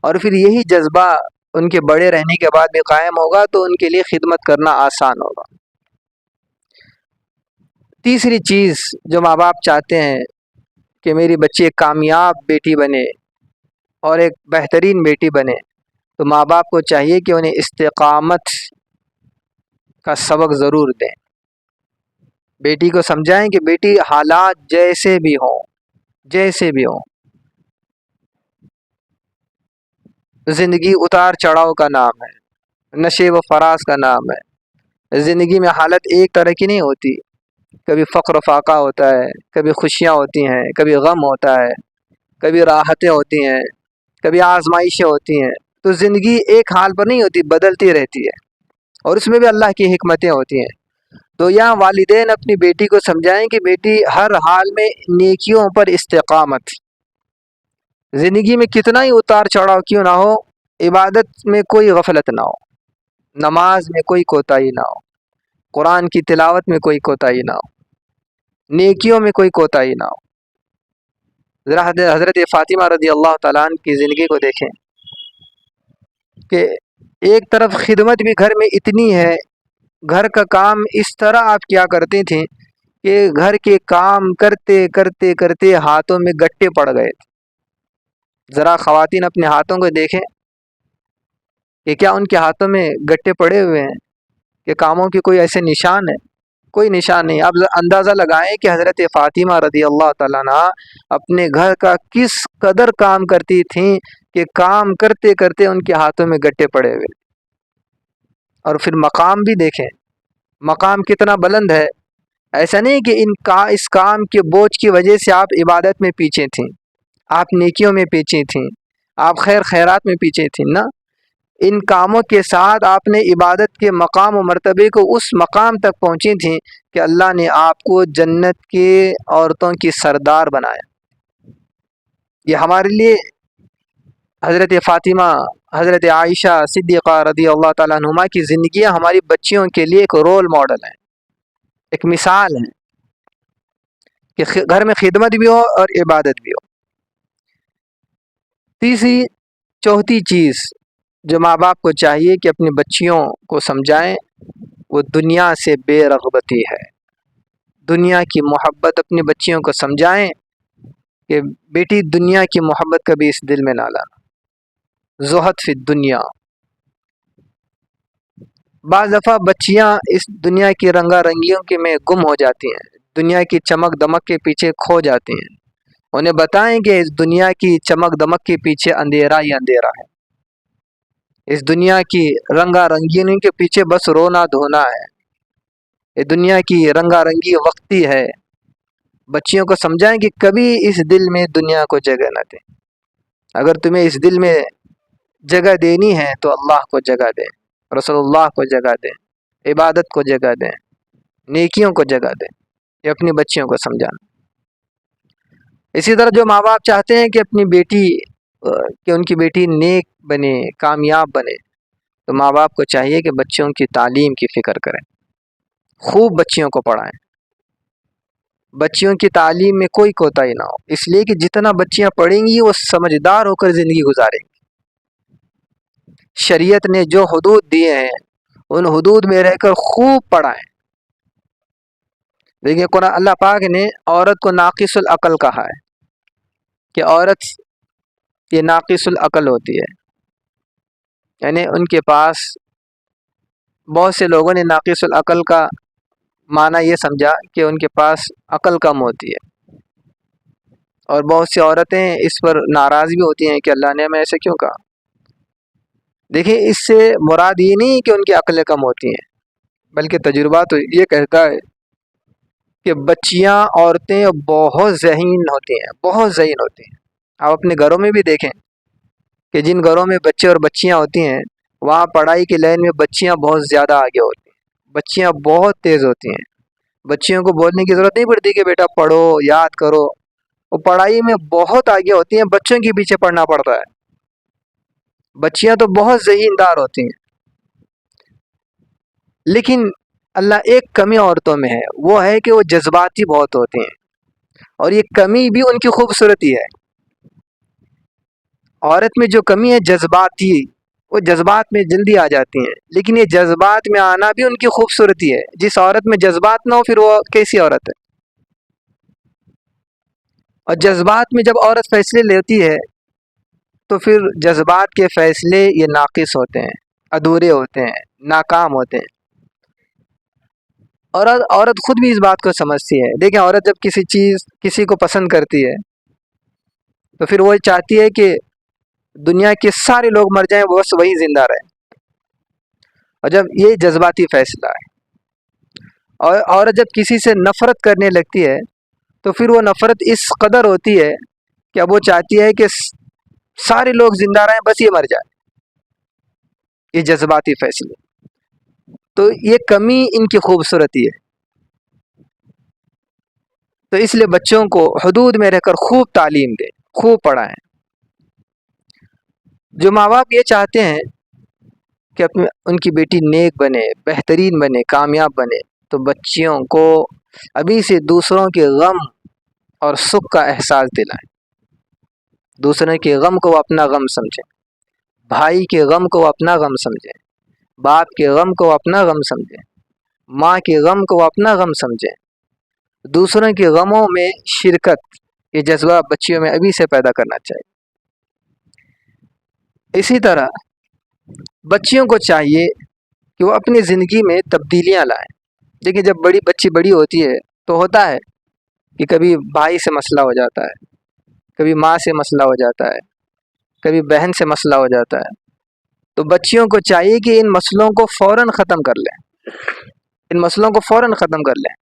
اور پھر یہی جذبہ ان کے بڑے رہنے کے بعد بھی قائم ہوگا تو ان کے لیے خدمت کرنا آسان ہوگا۔ تیسری چیز جو ماں باپ چاہتے ہیں کہ میری بچی ایک کامیاب بیٹی بنے اور ایک بہترین بیٹی بنے، تو ماں باپ کو چاہیے کہ انہیں استقامت کا سبق ضرور دیں، بیٹی کو سمجھائیں کہ بیٹی حالات جیسے بھی ہوں، زندگی اتار چڑھاؤ کا نام ہے، نشیب و فراز کا نام ہے، زندگی میں حالت ایک طرح کی نہیں ہوتی، کبھی فقر و فاقہ ہوتا ہے، کبھی خوشیاں ہوتی ہیں، کبھی غم ہوتا ہے، کبھی راحتیں ہوتی ہیں، کبھی آزمائشیں ہوتی ہیں، تو زندگی ایک حال پر نہیں ہوتی، بدلتی رہتی ہے، اور اس میں بھی اللہ کی حکمتیں ہوتی ہیں۔ تو یہاں والدین اپنی بیٹی کو سمجھائیں کہ بیٹی ہر حال میں نیکیوں پر استقامت، زندگی میں کتنا ہی اتار چڑھاؤ کیوں نہ ہو، عبادت میں کوئی غفلت نہ ہو، نماز میں کوئی کوتاہی نہ ہو، قرآن کی تلاوت میں کوئی کوتاہی نہ ہو، نیکیوں میں کوئی کوتاہی نہ ہو۔ ذرا حضرت فاطمہ رضی اللہ تعالیٰ عنہ کی زندگی کو دیکھیں کہ ایک طرف خدمت بھی گھر میں اتنی ہے، گھر کا کام اس طرح آپ کیا کرتے تھے کہ گھر کے کام کرتے کرتے کرتے ہاتھوں میں گٹے پڑ گئے تھے۔ ذرا خواتین اپنے ہاتھوں کو دیکھیں کہ کیا ان کے ہاتھوں میں گٹے پڑے ہوئے ہیں، کہ کاموں کے کوئی ایسے نشان ہے؟ کوئی نشان نہیں۔ آپ اندازہ لگائیں کہ حضرت فاطمہ رضی اللہ تعالیٰ عنہ اپنے گھر کا کس قدر کام کرتی تھیں کہ کام کرتے کرتے ان کے ہاتھوں میں گٹے پڑے ہوئے، اور پھر مقام بھی دیکھیں، مقام کتنا بلند ہے۔ ایسا نہیں کہ اس کام کے بوجھ کی وجہ سے آپ عبادت میں پیچھے تھیں، آپ نیکیوں میں پیچھے تھیں، آپ خیر خیرات میں پیچھے تھیں، نہ، ان کاموں کے ساتھ آپ نے عبادت کے مقام و مرتبے کو اس مقام تک پہنچی تھیں کہ اللہ نے آپ کو جنت کے عورتوں کی سردار بنایا۔ یہ ہمارے لیے حضرت فاطمہ، حضرت عائشہ صدیقہ رضی اللہ تعالیٰ عنہما کی زندگیاں ہماری بچیوں کے لیے ایک رول ماڈل ہیں، ایک مثال ہے کہ گھر میں خدمت بھی ہو اور عبادت بھی ہو۔ تیسری چوتھی چیز جو ماں باپ کو چاہیے کہ اپنی بچیوں کو سمجھائیں، وہ دنیا سے بے رغبتی ہے، دنیا کی محبت اپنی بچیوں کو سمجھائیں کہ بیٹی دنیا کی محبت کبھی اس دل میں نہ لانا، زہد فی الدنیا۔ بعض دفعہ بچیاں اس دنیا کی رنگا رنگیوں کے میں گم ہو جاتی ہیں، دنیا کی چمک دمک کے پیچھے کھو جاتی ہیں۔ انہیں بتائیں کہ اس دنیا کی چمک دمک کے پیچھے اندھیرا ہی اندھیرا ہے، اس دنیا کی رنگا رنگینی کے پیچھے بس رونا دھونا ہے، یہ دنیا کی رنگا رنگی وقتی ہے۔ بچیوں کو سمجھائیں کہ کبھی اس دل میں دنیا کو جگہ نہ دیں، اگر تمہیں اس دل میں جگہ دینی ہے تو اللہ کو جگہ دیں، رسول اللہ کو جگہ دیں، عبادت کو جگہ دیں، نیکیوں کو جگہ دیں، یہ اپنی بچیوں کو سمجھانا۔ اسی طرح جو ماں باپ چاہتے ہیں کہ اپنی بیٹی کہ ان کی بیٹی نیک بنے، کامیاب بنے، تو ماں باپ کو چاہیے کہ بچوں کی تعلیم کی فکر کریں، خوب بچیوں کو پڑھائیں، بچیوں کی تعلیم میں کوئی کوتاہی نہ ہو، اس لیے کہ جتنا بچیاں پڑھیں گی وہ سمجھدار ہو کر زندگی گزاریں گی۔ شریعت نے جو حدود دیے ہیں ان حدود میں رہ کر خوب پڑھائیں، دیکھیے قرآن اللہ پاک نے عورت کو ناقص العقل کہا ہے کہ عورت یہ ناقص العقل ہوتی ہے، یعنی ان کے پاس بہت سے لوگوں نے ناقص العقل کا معنی یہ سمجھا کہ ان کے پاس عقل کم ہوتی ہے، اور بہت سی عورتیں اس پر ناراض بھی ہوتی ہیں کہ اللہ نے ہمیں ایسے کیوں کہا۔ دیکھیں اس سے مراد یہ نہیں کہ ان کی عقلیں کم ہوتی ہیں، بلکہ تجربہ تو یہ کہتا ہے کہ بچیاں عورتیں بہت ذہین ہوتی ہیں، بہت ذہین ہوتی ہیں۔ آپ اپنے گھروں میں بھی دیکھیں کہ جن گھروں میں بچے اور بچیاں ہوتی ہیں وہاں پڑھائی کی لائن میں بچیاں بہت زیادہ آگے ہوتی ہیں، بچیاں بہت تیز ہوتی ہیں، بچیوں کو بولنے کی ضرورت نہیں پڑتی کہ بیٹا پڑھو یاد کرو، وہ پڑھائی میں بہت آگے ہوتی ہیں، بچوں کے پیچھے پڑھنا پڑتا ہے۔ بچیاں تو بہت ذہین دار ہوتی ہیں، لیکن اللہ ایک کمی عورتوں میں ہے، وہ ہے کہ وہ جذباتی بہت ہوتی ہیں، اور یہ کمی بھی ان کی خوبصورتی ہے۔ عورت میں جو کمی ہے جذباتی، وہ جذبات میں جلدی آ جاتی ہیں، لیکن یہ جذبات میں آنا بھی ان کی خوبصورتی ہے۔ جس عورت میں جذبات نہ ہو پھر وہ کیسی عورت ہے؟ اور جذبات میں جب عورت فیصلے لیتی ہے تو پھر جذبات کے فیصلے یہ ناقص ہوتے ہیں، ادھورے ہوتے ہیں، ناکام ہوتے ہیں۔ اور عورت خود بھی اس بات کو سمجھتی ہے۔ دیکھیں عورت جب کسی کو پسند کرتی ہے تو پھر وہ چاہتی ہے کہ دنیا کے سارے لوگ مر جائیں بس وہی زندہ رہے، اور جب یہ جذباتی فیصلہ ہے۔ اور عورت جب کسی سے نفرت کرنے لگتی ہے تو پھر وہ نفرت اس قدر ہوتی ہے کہ اب وہ چاہتی ہے کہ سارے لوگ زندہ رہیں بس یہ مر جائے، یہ جذباتی فیصلے۔ تو یہ کمی ان کی خوبصورتی ہے۔ تو اس لیے بچوں کو حدود میں رہ کر خوب تعلیم دیں، خوب پڑھائیں۔ جو ماں باپ یہ چاہتے ہیں کہ ان کی بیٹی نیک بنے، بہترین بنے، کامیاب بنے، تو بچیوں کو ابھی سے دوسروں کے غم اور سکھ کا احساس دلائیں۔ دوسرے کے غم کو اپنا غم سمجھیں، بھائی کے غم کو اپنا غم سمجھیں، باپ کے غم کو اپنا غم سمجھیں، ماں کے غم کو اپنا غم سمجھیں۔ دوسروں کے غموں میں شرکت، یہ جذبہ بچیوں میں ابھی سے پیدا کرنا چاہیے۔ اسی طرح بچیوں کو چاہیے کہ وہ اپنی زندگی میں تبدیلیاں لائیں۔ دیکھیں جب بچی بڑی ہوتی ہے تو ہوتا ہے کہ کبھی بھائی سے مسئلہ ہو جاتا ہے، کبھی ماں سے مسئلہ ہو جاتا ہے، کبھی بہن سے مسئلہ ہو جاتا ہے۔ تو بچیوں کو چاہیے کہ ان مسئلوں کو فوراً ختم کر لیں، ان مسئلوں کو فوراً ختم کر لیں،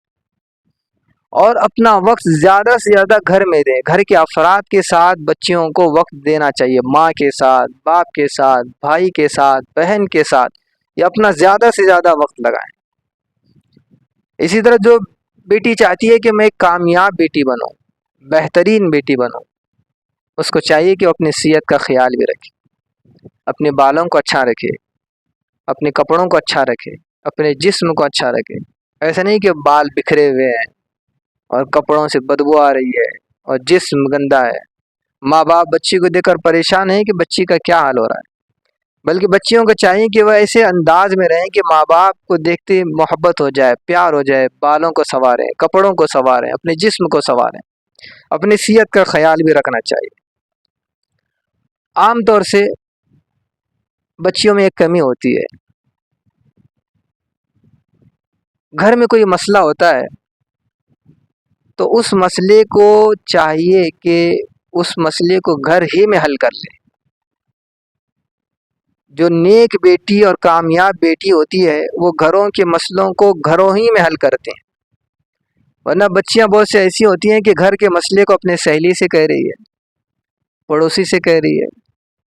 اور اپنا وقت زیادہ سے زیادہ گھر میں دیں۔ گھر کے افراد کے ساتھ بچیوں کو وقت دینا چاہیے، ماں کے ساتھ، باپ کے ساتھ، بھائی کے ساتھ، بہن کے ساتھ، یہ اپنا زیادہ سے زیادہ وقت لگائیں۔ اسی طرح جو بیٹی چاہتی ہے کہ میں ایک کامیاب بیٹی بنوں، بہترین بیٹی بنوں، اس کو چاہیے کہ وہ اپنی صحت کا خیال بھی رکھے، اپنے بالوں کو اچھا رکھے، اپنے کپڑوں کو اچھا رکھے، اپنے جسم کو اچھا رکھے۔ ایسا نہیں کہ بال بکھرے ہوئے ہیں اور کپڑوں سے بدبو آ رہی ہے اور جسم گندا ہے۔ ماں باپ بچی کو دیکھ کر پریشان ہیں کہ بچی کا کیا حال ہو رہا ہے، بلکہ بچیوں کو چاہیے کہ وہ ایسے انداز میں رہیں کہ ماں باپ کو دیکھتے ہی محبت ہو جائے، پیار ہو جائے، بالوں کو سنواریں، کپڑوں کو سنواریں، اپنے جسم کو سنواریں، اپنی صحت کا خیال بھی رکھنا چاہیے۔ عام طور سے بچیوں میں ایک کمی ہوتی ہے، گھر میں کوئی مسئلہ ہوتا ہے تو اس مسئلے کو چاہیے کہ اس مسئلے کو گھر ہی میں حل کر لے۔ جو نیک بیٹی اور کامیاب بیٹی ہوتی ہے وہ گھروں کے مسئلوں کو گھروں ہی میں حل کرتے ہیں، ورنہ بچیاں بہت سے ایسی ہوتی ہیں کہ گھر کے مسئلے کو اپنے سہیلی سے کہہ رہی ہے، پڑوسی سے کہہ رہی ہے،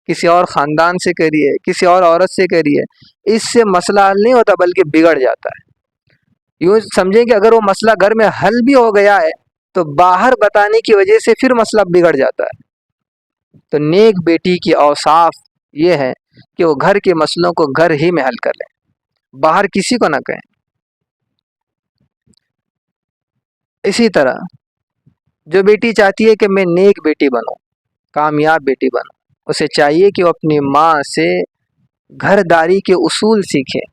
کسی اور خاندان سے کہہ رہی ہے، کسی اور عورت سے کہہ رہی ہے۔ اس سے مسئلہ حل نہیں ہوتا بلکہ بگڑ جاتا ہے۔ یوں سمجھیں کہ اگر وہ مسئلہ گھر میں حل بھی ہو گیا ہے تو باہر بتانے کی وجہ سے پھر مسئلہ بگڑ جاتا ہے۔ تو نیک بیٹی کی اوصاف یہ ہے کہ وہ گھر کے مسئلوں کو گھر ہی میں حل کر لیں، باہر کسی کو نہ کہیں۔ اسی طرح جو بیٹی چاہتی ہے کہ میں نیک بیٹی بنوں، کامیاب بیٹی بنوں، اسے چاہیے کہ وہ اپنی ماں سے گھر داری کے اصول سیکھے،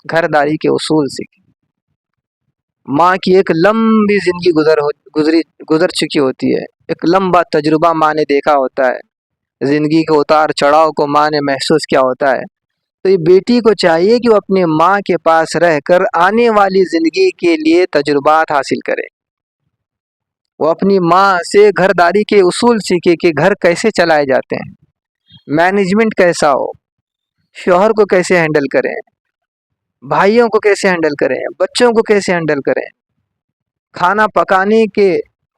گھر داری کے اصول سیکھے۔ ماں کی ایک لمبی زندگی گزر چکی ہوتی ہے، ایک لمبا تجربہ ماں نے دیکھا ہوتا ہے، زندگی کے اتار چڑھاؤ کو ماں نے محسوس کیا ہوتا ہے۔ تو یہ بیٹی کو چاہیے کہ وہ اپنی ماں کے پاس رہ کر آنے والی زندگی کے لیے تجربات حاصل کرے، وہ اپنی ماں سے گھرداری کے اصول سیکھے کہ گھر کیسے چلائے جاتے ہیں، مینجمنٹ کیسا ہو، شوہر کو کیسے ہینڈل کریں، بھائیوں کو کیسے ہینڈل کریں، بچوں کو کیسے ہینڈل کریں، کھانا پکانے کے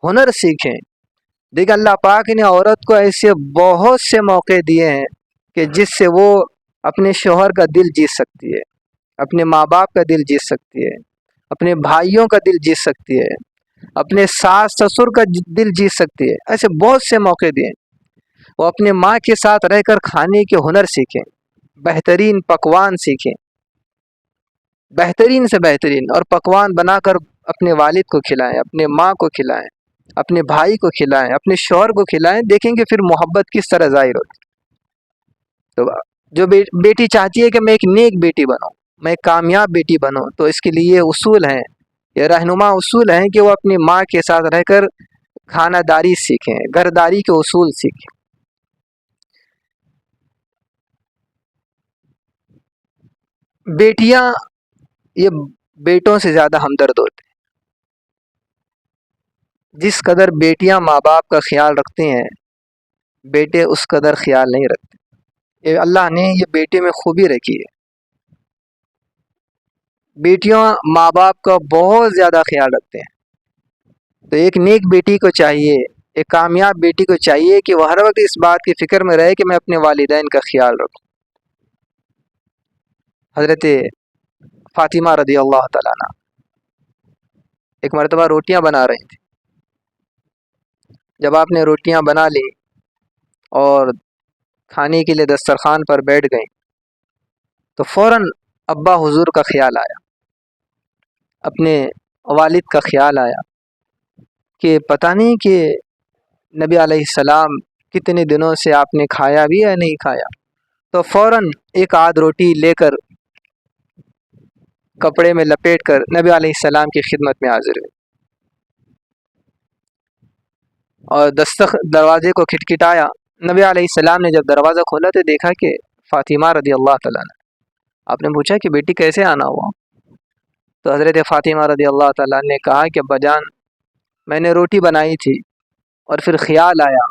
ہنر سیکھیں۔ دیکھیں اللہ پاک نے عورت کو ایسے بہت سے موقع دیے ہیں کہ جس سے وہ اپنے شوہر کا دل جیت سکتی ہے، اپنے ماں باپ کا دل جیت سکتی ہے، اپنے بھائیوں کا دل جیت سکتی ہے، اپنے ساس سسر کا دل جیت سکتی ہے۔ ایسے بہت سے موقع دیے، وہ اپنے ماں کے ساتھ رہ کر کھانے کے ہنر سیکھیں، بہترین پکوان سیکھیں، بہترین سے بہترین اور پکوان بنا کر اپنے والد کو کھلائیں، اپنے ماں کو کھلائیں، اپنے بھائی کو کھلائیں، اپنے شوہر کو کھلائیں۔ دیکھیں کہ پھر محبت کس طرح ظاہر ہوتی۔ تو جو بیٹی چاہتی ہے کہ میں ایک نیک بیٹی بنوں، میں ایک کامیاب بیٹی بنوں، تو اس کے لیے اصول ہیں، یہ رہنما اصول ہیں کہ وہ اپنی ماں کے ساتھ رہ کر کھانہ داری سیکھیں، گھرداری کے اصول سیکھیں۔ بیٹیاں یہ بیٹوں سے زیادہ ہمدرد ہوتے ہیں۔ جس قدر بیٹیاں ماں باپ کا خیال رکھتے ہیں، بیٹے اس قدر خیال نہیں رکھتے۔ یہ اللہ نے یہ بیٹے میں خوبی رکھی ہے، بیٹیاں ماں باپ کا بہت زیادہ خیال رکھتے ہیں۔ تو ایک نیک بیٹی کو چاہیے، ایک کامیاب بیٹی کو چاہیے کہ وہ ہر وقت اس بات کی فکر میں رہے کہ میں اپنے والدین کا خیال رکھوں۔ حضرت فاطمہ رضی اللہ تعالیٰ عنہ ایک مرتبہ روٹیاں بنا رہی تھیں۔ جب آپ نے روٹیاں بنا لی اور کھانے کے لیے دسترخوان پر بیٹھ گئیں تو فوراً ابا حضور کا خیال آیا، اپنے والد کا خیال آیا کہ پتہ نہیں کہ نبی علیہ السلام کتنے دنوں سے آپ نے کھایا بھی یا نہیں کھایا۔ تو فوراً ایک آدھ روٹی لے کر کپڑے میں لپیٹ کر نبی علیہ السلام کی خدمت میں حاضر ہوئے اور دروازے کو کھٹکھٹایا۔ نبی علیہ السلام نے جب دروازہ کھولا تو دیکھا کہ فاطمہ رضی اللہ تعالیٰ عنہ۔ آپ نے پوچھا کہ بیٹی کیسے آنا ہوا؟ تو حضرت فاطمہ رضی اللہ تعالیٰ نے کہا کہ ابا جان، میں نے روٹی بنائی تھی اور پھر خیال آیا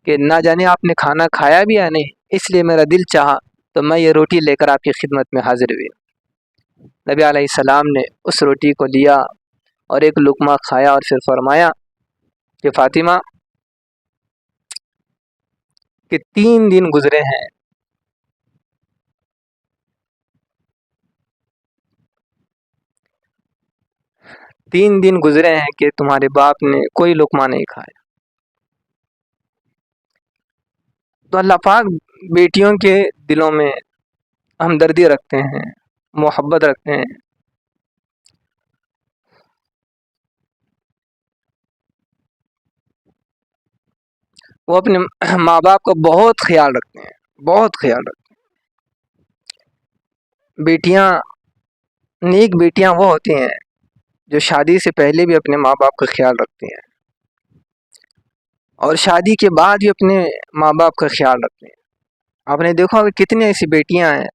کہ نہ جانے آپ نے کھانا کھایا بھی یا نہیں، اس لیے میرا دل چاہا تو میں یہ روٹی لے کر آپ کی خدمت میں حاضر ہوئی۔ نبی علیہ السلام نے اس روٹی کو لیا اور ایک لقمہ کھایا اور پھر فرمایا کہ فاطمہ کہ 3 دن گزرے ہیں، 3 دن گزرے ہیں کہ تمہارے باپ نے کوئی لقمہ نہیں کھایا۔ تو اللہ پاک بیٹیوں کے دلوں میں ہمدردی رکھتے ہیں، محبت رکھتے ہیں۔ وہ اپنے ماں باپ کا بہت خیال رکھتے ہیں، بہت خیال رکھتے ہیں۔ بیٹیاں، نیک بیٹیاں وہ ہوتی ہیں جو شادی سے پہلے بھی اپنے ماں باپ کا خیال رکھتی ہیں اور شادی کے بعد بھی اپنے ماں باپ کا خیال رکھتے ہیں۔ آپ نے دیکھا کہ کتنی ایسی بیٹیاں ہیں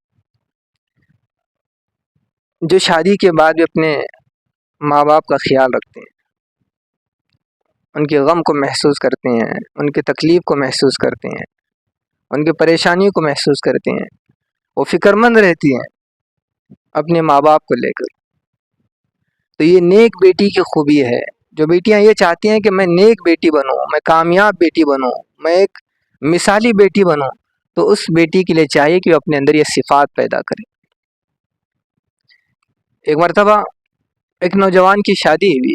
جو شادی کے بعد بھی اپنے ماں باپ کا خیال رکھتے ہیں، ان کے غم کو محسوس کرتے ہیں، ان کی تکلیف کو محسوس کرتے ہیں، ان کی پریشانیوں کو محسوس کرتے ہیں، وہ فکر مند رہتی ہیں اپنے ماں باپ کو لے کر۔ تو یہ نیک بیٹی کی خوبی ہے۔ جو بیٹیاں یہ چاہتی ہیں کہ میں نیک بیٹی بنوں، میں کامیاب بیٹی بنوں، میں ایک مثالی بیٹی بنوں، تو اس بیٹی کے لیے چاہیے کہ وہ اپنے اندر یہ صفات پیدا کرے۔ ایک مرتبہ ایک نوجوان کی شادی ہوئی،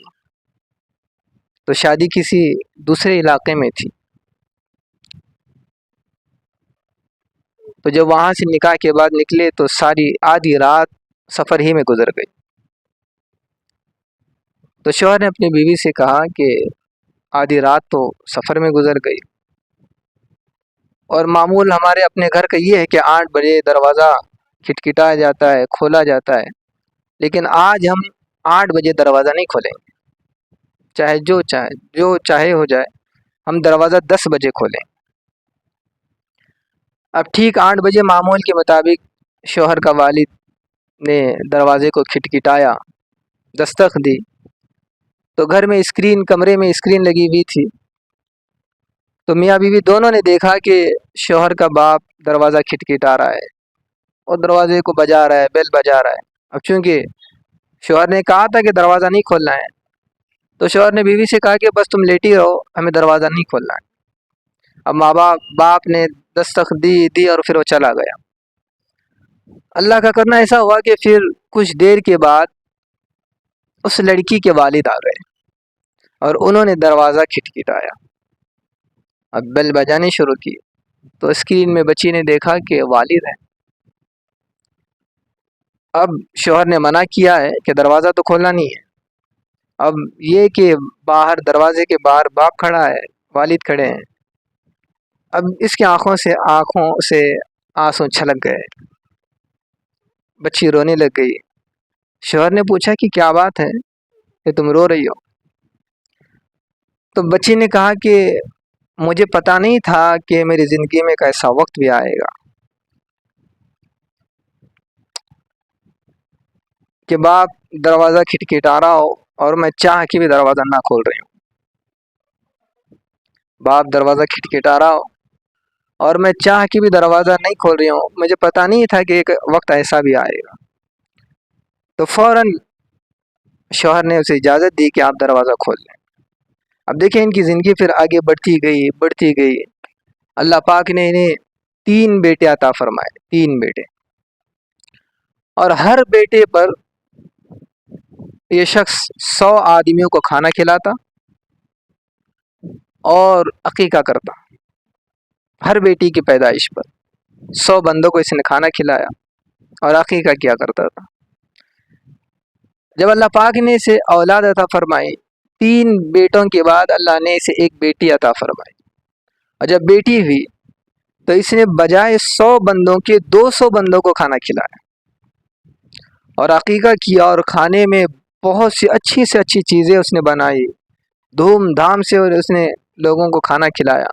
تو شادی کسی دوسرے علاقے میں تھی، تو جب وہاں سے نکاح کے بعد نکلے تو ساری آدھی رات سفر ہی میں گزر گئی۔ تو شوہر نے اپنی بیوی سے کہا کہ آدھی رات تو سفر میں گزر گئی، اور معمول ہمارے اپنے گھر کا یہ ہے کہ 8 بجے دروازہ کھٹکھٹایا جاتا ہے، کھولا جاتا ہے، لیکن آج ہم 8 بجے دروازہ نہیں کھولیں گے، چاہے جو چاہے ہو جائے، ہم دروازہ 10 بجے کھولیں۔ اب ٹھیک 8 بجے معمول کے مطابق شوہر کا والد نے دروازے کو کھٹکھٹایا، دستک دی، تو گھر میں کمرے میں اسکرین لگی ہوئی تھی، تو میاں بیوی دونوں نے دیکھا کہ شوہر کا باپ دروازہ کھٹکھٹا رہا ہے اور دروازے کو بجا رہا ہے، بیل بجا رہا ہے۔ اب چونکہ شوہر نے کہا تھا کہ دروازہ نہیں کھولنا ہے، تو شوہر نے بیوی سے کہا کہ بس تم لیٹی رہو، ہمیں دروازہ نہیں کھولنا ہے۔ اب باپ نے دستک دی اور پھر وہ چلا گیا۔ اللہ کا کرنا ایسا ہوا کہ پھر کچھ دیر کے بعد اس لڑکی کے والد آ گئے اور انہوں نے دروازہ کھٹکھٹایا، اب بیل بجانی شروع کی، تو اسکرین میں بچی نے دیکھا کہ والد ہے۔ اب شوہر نے منع کیا ہے کہ دروازہ تو کھولنا نہیں ہے۔ اب یہ کہ باہر دروازے کے باہر باپ کھڑا ہے، والد کھڑے ہیں، اب اس کی آنکھوں سے آنسو چھلک گئے، بچی رونے لگ گئی۔ شوہر نے پوچھا کہ کیا بات ہے کہ تم رو رہی ہو؟ تو بچی نے کہا کہ مجھے پتا نہیں تھا کہ میری زندگی میں ایک ایسا وقت بھی آئے گا کہ باپ دروازہ کھٹکھٹا رہا ہو اور میں چاہ کے بھی دروازہ نہ کھول رہی ہوں، باپ دروازہ کھٹکھٹا رہا ہو اور میں چاہ کے بھی دروازہ نہیں کھول رہی ہوں، مجھے پتا نہیں تھا کہ ایک وقت ایسا بھی آئے گا۔ تو فوراً شوہر نے اسے اجازت دی کہ آپ دروازہ کھول لیں۔ اب دیکھیں ان کی زندگی پھر آگے بڑھتی گئی۔ اللہ پاک نے انہیں 3 بیٹے عطا فرمائے، 3 بیٹے، اور ہر بیٹے پر یہ شخص 100 آدمیوں کو کھانا کھلاتا اور عقیقہ کرتا۔ ہر بیٹی کی پیدائش پر 100 بندوں کو اس نے کھانا کھلایا اور عقیقہ کیا کرتا تھا۔ جب اللہ پاک نے اسے اولاد عطا فرمائی، 3 بیٹوں کے بعد اللہ نے اسے ایک بیٹی عطا فرمائی، اور جب بیٹی ہوئی تو اس نے بجائے 100 بندوں کے 200 بندوں کو کھانا کھلایا اور عقیقہ کیا، اور کھانے میں بہت سی اچھی سے اچھی چیزیں اس نے بنائی، دھوم دھام سے، اور اس نے لوگوں کو کھانا کھلایا۔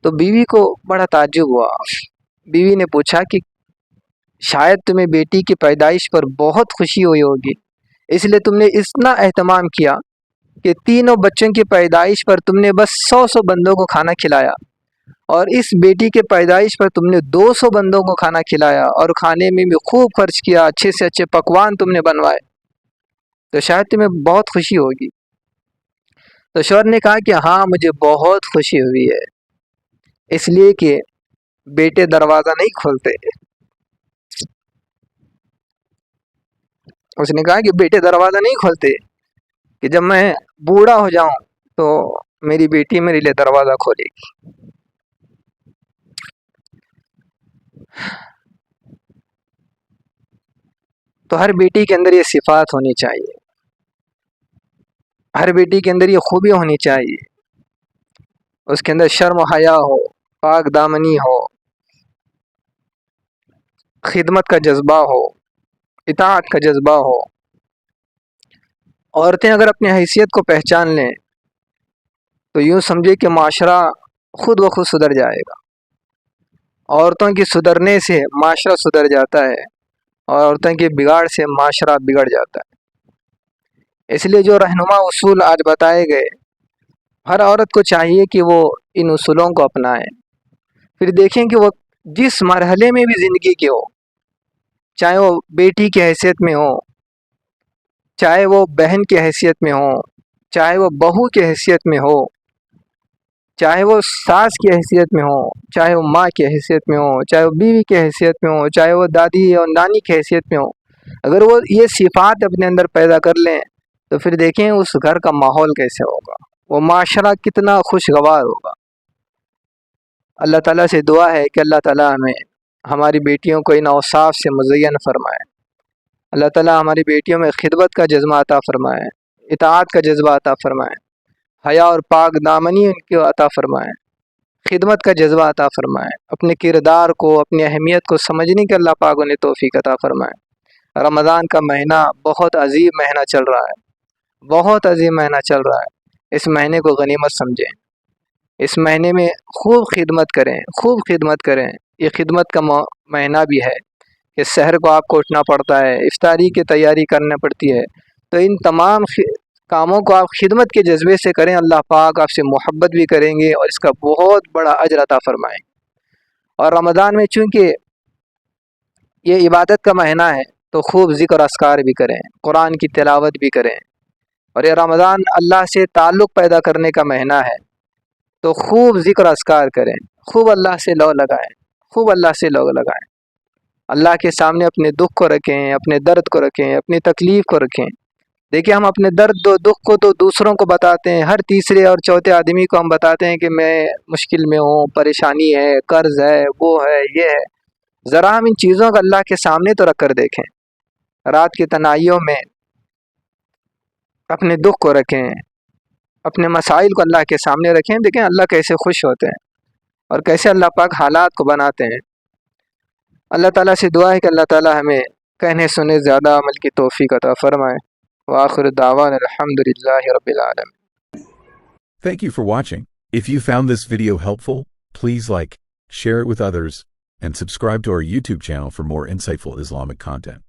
تو بیوی کو بڑا تعجب ہوا۔ بیوی نے پوچھا کہ شاید تمہیں بیٹی کی پیدائش پر بہت خوشی ہوئی ہوگی، اس لیے تم نے اتنا اہتمام کیا کہ 3 بچوں کی پیدائش پر تم نے بس 100 بندوں کو کھانا کھلایا، اور اس بیٹی کے پیدائش پر تم نے 200 بندوں کو کھانا کھلایا، اور کھانے میں بھی خوب خرچ کیا، اچھے سے اچھے پکوان تم نے بنوائے، تو شاید تمہیں بہت خوشی ہوگی۔ تو شوہر نے کہا کہ ہاں مجھے بہت خوشی ہوئی ہے، اس لیے کہ بیٹے دروازہ نہیں کھولتے۔ اس نے کہا کہ بیٹے دروازہ نہیں کھولتے، کہ جب میں بوڑھا ہو جاؤں تو میری بیٹی میرے لیے دروازہ کھولے گی۔ تو ہر بیٹی کے اندر یہ صفات ہونی چاہیے، ہر بیٹی کے اندر یہ خوبی ہونی چاہیے، اس کے اندر شرم و حیا ہو، پاک دامنی ہو، خدمت کا جذبہ ہو، اطاعت کا جذبہ ہو۔ عورتیں اگر اپنی حیثیت کو پہچان لیں تو یوں سمجھے کہ معاشرہ خود بخود سدھر جائے گا۔ عورتوں کی سدھرنے سے معاشرہ سدھر جاتا ہے، اور عورتوں کے بگاڑ سے معاشرہ بگڑ جاتا ہے۔ اس لیے جو رہنما اصول آج بتائے گئے، ہر عورت کو چاہیے کہ وہ ان اصولوں کو اپنائے، پھر دیکھیں کہ وہ جس مرحلے میں بھی زندگی کے ہو، چاہے وہ بیٹی کی حیثیت میں ہو، چاہے وہ بہن کی حیثیت میں ہو، چاہے وہ بہو کی حیثیت میں ہو، چاہے وہ ساس کی حیثیت میں ہو، چاہے وہ ماں کی حیثیت میں ہو، چاہے وہ بیوی کی حیثیت میں ہو، چاہے وہ دادی اور نانی کی حیثیت میں ہو، اگر وہ یہ صفات اپنے اندر پیدا کر لیں تو پھر دیکھیں اس گھر کا ماحول کیسے ہوگا، وہ معاشرہ کتنا خوشگوار ہوگا۔ اللہ تعالیٰ سے دعا ہے کہ اللہ تعالیٰ ہمیں ہماری بیٹیوں کو ان اوصاف سے مزین فرمائے۔ اللہ تعالیٰ ہماری بیٹیوں میں خدمت کا جذبہ عطا فرمائے، اطاعت کا جذبہ عطا فرمائے، حیا اور پاک دامنی ان کو عطا فرمائے، خدمت کا جذبہ عطا فرمائے، اپنے کردار کو، اپنی اہمیت کو سمجھنے کے اللہ پاک انہیں توفیق عطا فرمائے۔ رمضان کا مہینہ بہت عظیم مہینہ چل رہا ہے، بہت عظیم مہینہ چل رہا ہے۔ اس مہینے کو غنیمت سمجھیں، اس مہینے میں خوب خدمت کریں، خوب خدمت کریں۔ یہ خدمت کا مہینہ بھی ہے کہ سحر کو آپ کو اٹھنا پڑتا ہے، افطاری کی تیاری کرنا پڑتی ہے، تو ان تمام کاموں کو آپ خدمت کے جذبے سے کریں، اللہ پاک آپ سے محبت بھی کریں گے اور اس کا بہت بڑا اجر عطا فرمائیں۔ اور رمضان میں چونکہ یہ عبادت کا مہینہ ہے تو خوب ذکر اذکار بھی کریں، قرآن کی تلاوت بھی کریں، اور یہ رمضان اللہ سے تعلق پیدا کرنے کا مہینہ ہے تو خوب ذکر اذکار کریں، خوب اللہ سے لو لگائیں، خوب اللہ سے لو لگائیں، اللہ کے سامنے اپنے دکھ کو رکھیں، اپنے درد کو رکھیں، اپنی تکلیف کو رکھیں۔ دیکھیں ہم اپنے درد و دکھ کو تو دوسروں کو بتاتے ہیں، ہر تیسرے اور چوتھے آدمی کو ہم بتاتے ہیں کہ میں مشکل میں ہوں، پریشانی ہے، قرض ہے، وہ ہے، یہ ہے۔ ذرا ہم ان چیزوں کو اللہ کے سامنے تو رکھ کر دیکھیں، رات کی تنہائیوں میں اپنے دکھ کو رکھیں، اپنے مسائل کو اللہ کے سامنے رکھیں، دیکھیں اللہ کیسے خوش ہوتے ہیں اور کیسے اللہ پاک حالات کو بناتے ہیں۔ اللہ تعالیٰ سے دعا ہے کہ اللہ تعالیٰ ہمیں کہنے سنے زیادہ عمل کی توفیق عطا فرمائے۔ وآخر دعوانا الحمدللہ رب العالمین۔ Thank you for watching. If you found this video helpful, please like, share it with others, and subscribe to our YouTube channel for more insightful Islamic content.